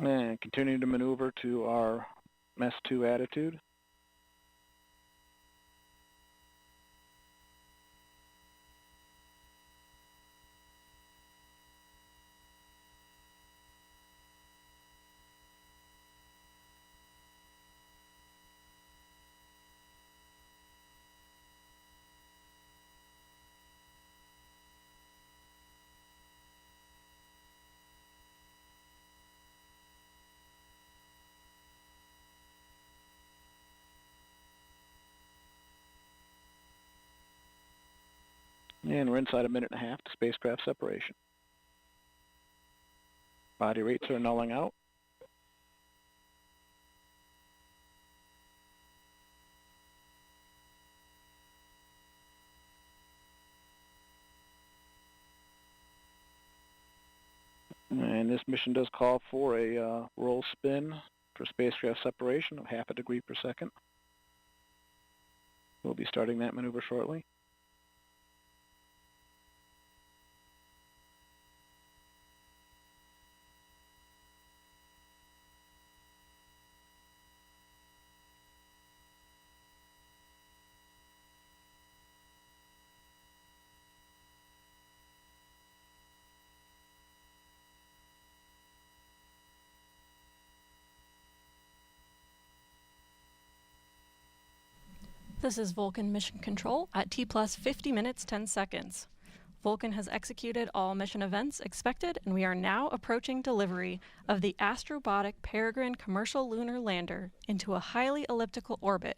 And continue to maneuver to our MES-2 attitude. And we're inside a 1.5 minutes to spacecraft separation. Body rates are nulling out. And this mission does call for a roll spin for spacecraft separation of 0.5 degree per second. We'll be starting that maneuver shortly. This is Vulcan Mission Control at T plus 50 minutes 10 seconds. Vulcan has executed all mission events expected, and we are now approaching delivery of the Astrobotic Peregrine commercial lunar lander into a highly elliptical orbit,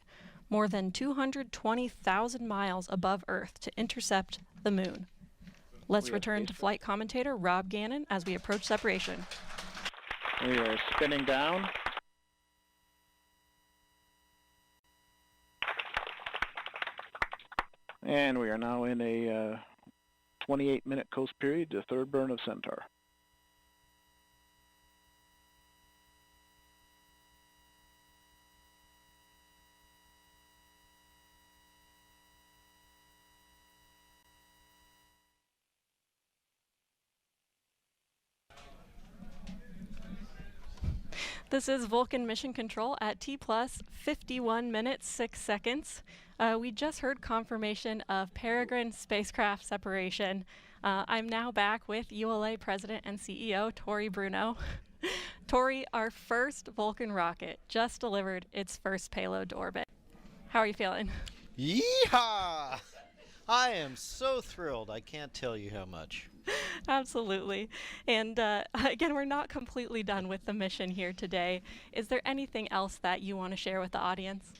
more than 220,000 miles above Earth to intercept the Moon. Let's return to flight commentator Rob Gannon as we approach separation. We are spinning down. And we are now in a 28-minute coast period, the third burn of Centaur. This is Vulcan Mission Control at T plus 51 minutes 6 seconds. We just heard confirmation of Peregrine spacecraft separation. I'm now back with ULA President and CEO Tori Bruno. Tori, our first Vulcan rocket just delivered its first payload to orbit. How are you feeling? Yeehaw! I am so thrilled. I can't tell you how much. Absolutely. And again, we're not completely done with the mission here today. Is there anything else that you want to share with the audience?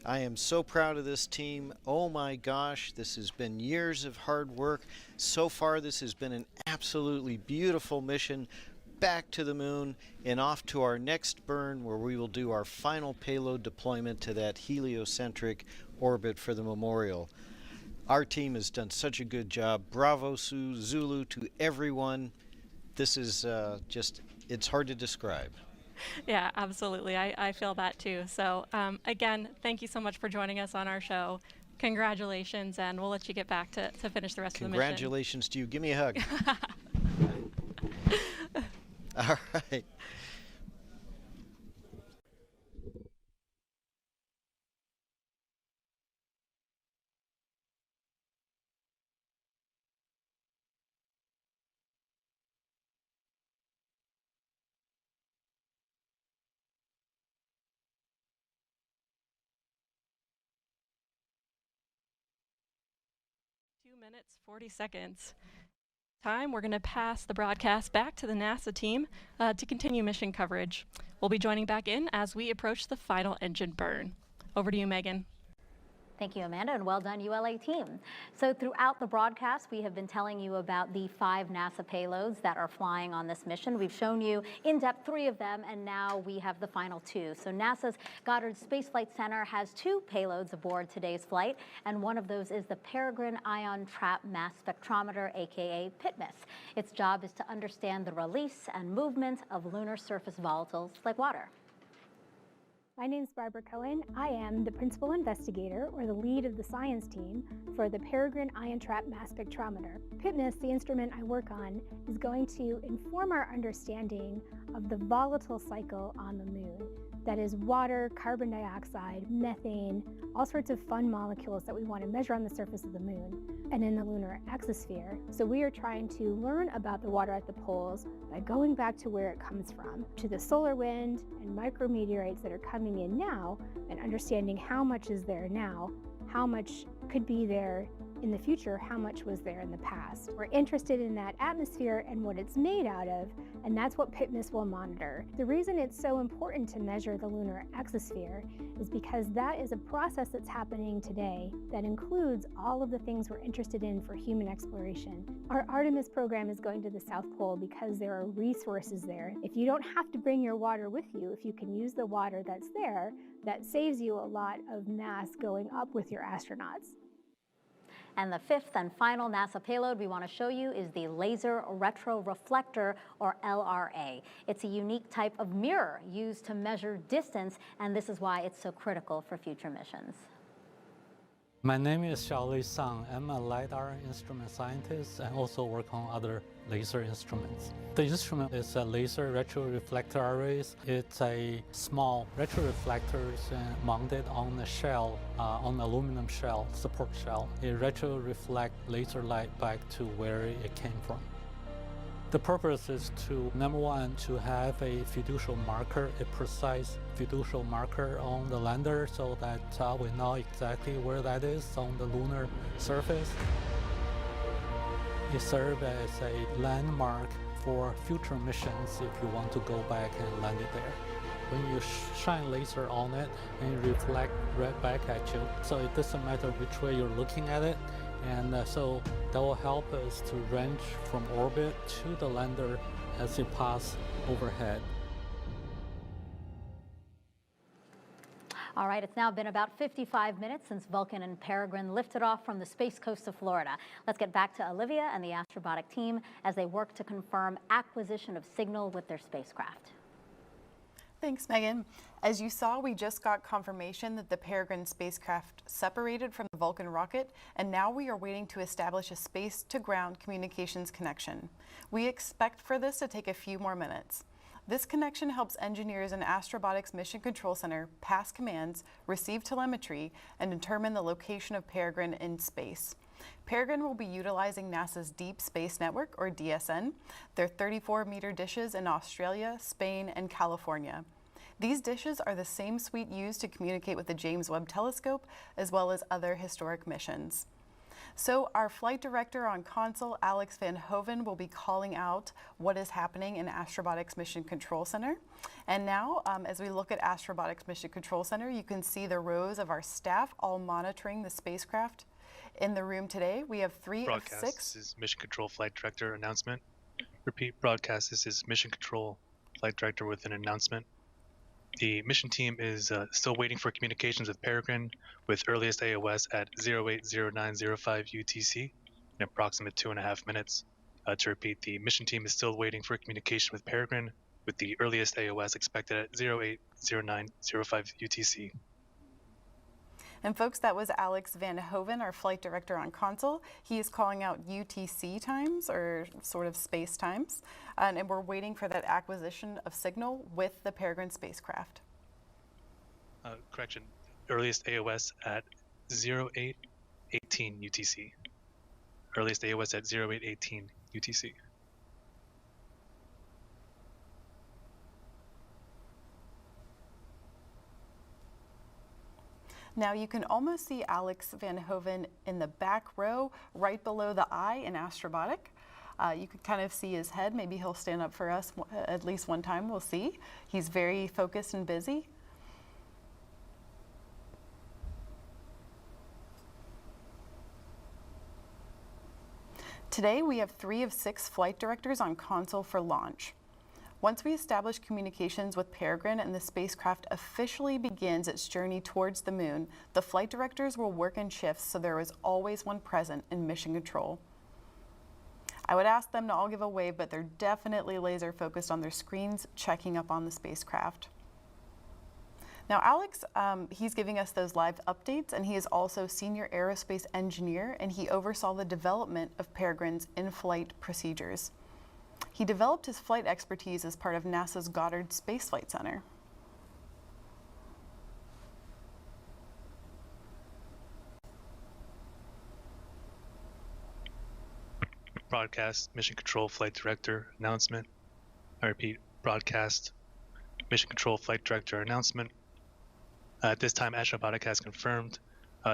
I am so proud of this team. Oh my gosh, this has been years of hard work. So far, this has been an absolutely beautiful mission back to the moon and off to our next burn, where we will do our final payload deployment to that heliocentric orbit for the memorial. Our team has done such a good job. Bravo, Zulu to everyone. This is just, it's hard to describe. Yeah, absolutely. I feel that too. So again, thank you so much for joining us on our show. Congratulations, and we'll let you get back to finish the rest of the mission. Congratulations to you. Give me a hug. All right. Minutes 40 seconds. Time, we're going to pass the broadcast back to the NASA team to continue mission coverage. We'll be joining back in as we approach the final engine burn. Over to you, Megan. Thank you, Amanda, and well done, ULA team. So throughout the broadcast, we have been telling you about the 5 NASA payloads that are flying on this mission. We've shown you in depth 3 of them, and now we have the final 2. So NASA's Goddard Space Flight Center has 2 payloads aboard today's flight, and one of those is the Peregrine Ion Trap Mass Spectrometer, aka PITMAS. Its job is to understand the release and movement of lunar surface volatiles like water. My name is Barbara Cohen. I am the principal investigator, or the lead of the science team, for the Peregrine Ion Trap Mass Spectrometer. PITMAS, the instrument I work on, is going to inform our understanding of the volatile cycle on the moon. That is water, carbon dioxide, methane, all sorts of fun molecules that we want to measure on the surface of the moon and in the lunar exosphere. So we are trying to learn about the water at the poles by going back to where it comes from, to the solar wind and micrometeorites that are coming in now, and understanding how much is there now, how much could be there in the future, how much was there in the past. We're interested in that atmosphere and what it's made out of, and that's what PITMAS will monitor. The reason it's so important to measure the lunar exosphere is because that is a process that's happening today that includes all of the things we're interested in for human exploration. Our Artemis program is going to the South Pole because there are resources there. If you don't have to bring your water with you, if you can use the water that's there, that saves you a lot of mass going up with your astronauts. And the 5th and final NASA payload we want to show you is the Laser Retroreflector, or LRA. It's a unique type of mirror used to measure distance, and this is why it's so critical for future missions. My name is Xiaolui Sang. I'm a LiDAR instrument scientist and also work on other laser instruments. The instrument is a laser retroreflector arrays. It's a small retroreflectors mounted on a shell, on aluminum shell, support shell. It retroreflects laser light back to where it came from. The purpose is to, number one, to have a fiducial marker, a precise fiducial marker on the lander so that we know exactly where that is on the lunar surface. It serves as a landmark for future missions if you want to go back and land it there. When you shine laser on it and it reflects right back at you, so it doesn't matter which way you're looking at it, and so that will help us to range from orbit to the lander as it passes overhead. All right, it's now been about 55 minutes since Vulcan and Peregrine lifted off from the space coast of Florida. Let's get back to Olivia and the Astrobotic team as they work to confirm acquisition of signal with their spacecraft. Thanks, Megan. As you saw, we just got confirmation that the Peregrine spacecraft separated from the Vulcan rocket, and now we are waiting to establish a space-to-ground communications connection. We expect for this to take a few more minutes. This connection helps engineers in Astrobotic's Mission Control Center pass commands, receive telemetry, and determine the location of Peregrine in space. Peregrine will be utilizing NASA's Deep Space Network, or DSN, their 34-meter dishes in Australia, Spain, and California. These dishes are the same suite used to communicate with the James Webb Telescope, as well as other historic missions. So our flight director on console, Alex Van Hoven, will be calling out what is happening in Astrobotic's Mission Control Center. And now, as we look at Astrobotic's Mission Control Center, you can see the rows of our staff all monitoring the spacecraft. In the room today, we have 3 of 6. This is Mission Control Flight Director announcement. Repeat broadcast. This is Mission Control Flight Director with an announcement. The mission team is still waiting for communications with Peregrine with earliest AOS at 080905 UTC in approximate 2.5 minutes. To repeat, the mission team is still waiting for communication with Peregrine with the earliest AOS expected at 080905 UTC. And folks, that was Alex Van Hoven, our flight director on console. He is calling out UTC times, or sort of space times, and we're waiting for that acquisition of signal with the Peregrine spacecraft. Correction, earliest AOS at 0818 UTC. Earliest AOS at 0818 UTC. Now you can almost see Alex Van Hoven in the back row, right below the eye in Astrobotic. You can kind of see his head. Maybe he'll stand up for us at least one time, we'll see. He's very focused and busy. Today we have 3 of 6 flight directors on console for launch. Once we establish communications with Peregrine and the spacecraft officially begins its journey towards the moon, the flight directors will work in shifts so there is always one present in mission control. I would ask them to all give a wave, but they're definitely laser focused on their screens, checking up on the spacecraft. Now Alex, he's giving us those live updates, and he is also senior aerospace engineer, and he oversaw the development of Peregrine's in-flight procedures. He developed his flight expertise as part of NASA's Goddard Space Flight Center. Broadcast Mission Control Flight Director announcement. I repeat, broadcast Mission Control Flight Director announcement. At this time, Astrobotic has confirmed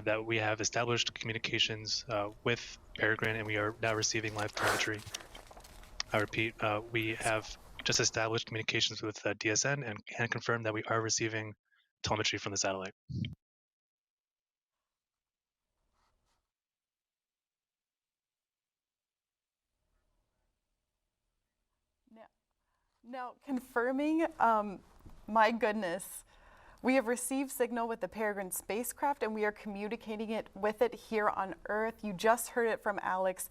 that we have established communications with Peregrine, and we are now receiving live telemetry. I repeat, we have just established communications with DSN and can confirm that we are receiving telemetry from the satellite. Now confirming, my goodness, we have received signal with the Peregrine spacecraft and we are communicating it with it here on Earth. You just heard it from Alex.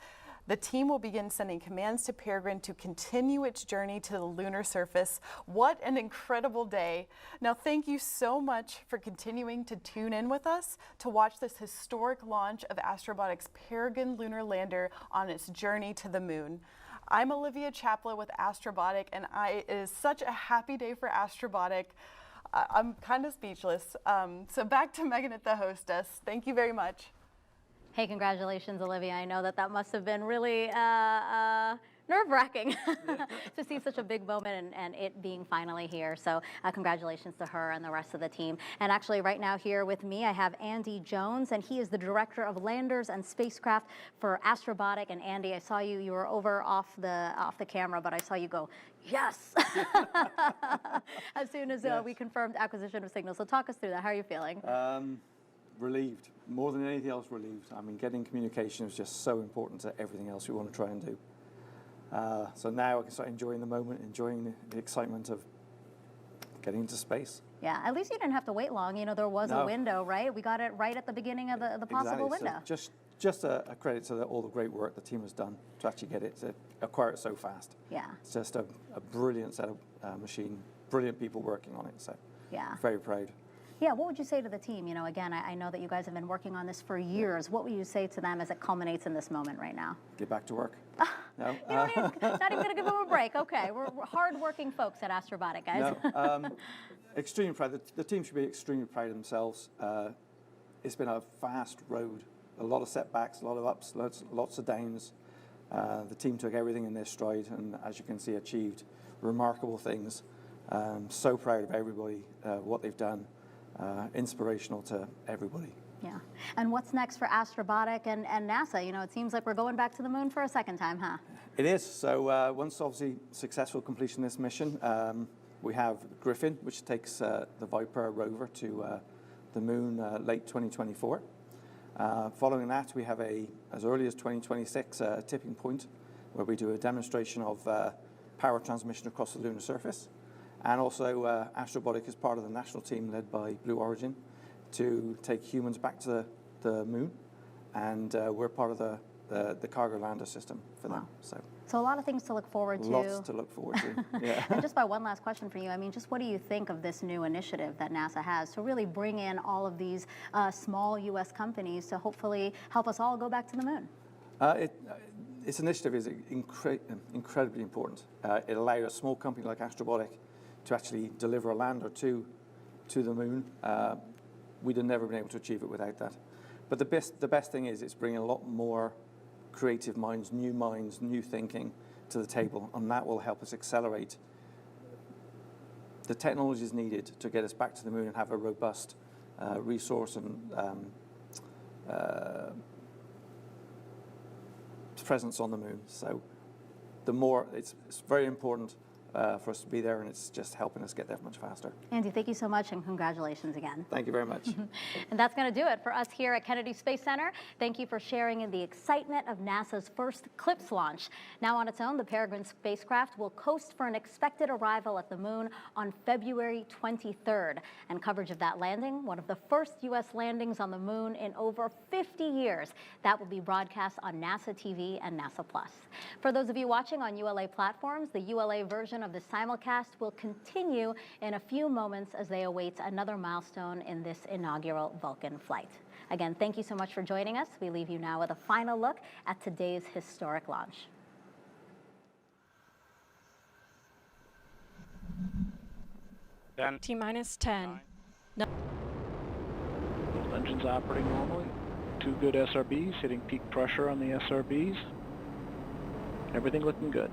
The team will begin sending commands to Peregrine to continue its journey to the lunar surface. What an incredible day. Now, thank you so much for continuing to tune in with us to watch this historic launch of Astrobotic's Peregrine lunar lander on its journey to the moon. I'm Olivia Chapla with Astrobotic, and it is such a happy day for Astrobotic. I'm kind of speechless. So back to Megan at the hostess. Thank you very much. Hey, congratulations, Olivia. I know that must have been really nerve-wracking to see such a big moment and it being finally here. So congratulations to her and the rest of the team. And actually right now here with me, I have Andy Jones, and he is the Director of Landers and Spacecraft for Astrobotic. And Andy, I saw you were over off the camera, but I saw you go, yes, as soon as we confirmed acquisition of signals. So talk us through that. How are you feeling? Relieved, more than anything else relieved. I mean, getting communication is just so important to everything else we want to try and do. So now I can start enjoying the moment, enjoying the excitement of getting into space. Yeah, at least you didn't have to wait long. You know, there was a window, right? We got it right at the beginning of the possible window. So just a credit to all the great work the team has done to actually get it, to acquire it so fast. Yeah. It's just a brilliant set of machine, brilliant people working on it. So yeah, very proud. Yeah, what would you say to the team? You know, again, I know that you guys have been working on this for years. What would you say to them as it culminates in this moment right now? Get back to work. No. Not even going to give them a break. Okay, we're hard-working folks at Astrobotic, guys. No, extremely proud. The team should be extremely proud of themselves. It's been a fast road, a lot of setbacks, a lot of ups, lots of downs. The team took everything in their stride and, as you can see, achieved remarkable things. So proud of everybody, what they've done. Inspirational to everybody. Yeah. And what's next for Astrobotic and NASA? You know, it seems like we're going back to the moon for a second time, huh? It is. So once obviously successful completion of this mission, we have Griffin, which takes the Viper rover to the moon late 2024. Following that, we have as early as 2026, a tipping point where we do a demonstration of power transmission across the lunar surface. And also Astrobotic is part of the national team led by Blue Origin to take humans back to the moon. And we're part of the cargo lander system for them. So a lot of things to look forward to. Lots to look forward to, yeah. And just by one last question for you, I mean, just what do you think of this new initiative that NASA has to really bring in all of these small U.S. companies to hopefully help us all go back to the moon? This initiative is incredibly important. It allowed a small company like Astrobotic to actually deliver a lander to the moon. We'd have never been able to achieve it without that. But the best thing is it's bringing a lot more creative minds, new thinking to the table, and that will help us accelerate the technologies needed to get us back to the moon and have a robust resource and presence on the moon. So the more, it's very important for us to be there, and it's just helping us get there much faster. Andy, thank you so much, and congratulations again. Thank you very much. And that's going to do it for us here at Kennedy Space Center. Thank you for sharing in the excitement of NASA's first CLPS launch. Now on its own, the Peregrine spacecraft will coast for an expected arrival at the moon on February 23rd. And coverage of that landing, one of the first U.S. landings on the moon in over 50 years, that will be broadcast on NASA TV and NASA Plus. For those of you watching on ULA platforms, the ULA version of the simulcast will continue in a few moments as they await another milestone in this inaugural Vulcan flight. Again, thank you so much for joining us. We leave you now with a final look at today's historic launch. T-minus 10. No. Engines operating normally. 2 good SRBs, hitting peak pressure on the SRBs. Everything looking good.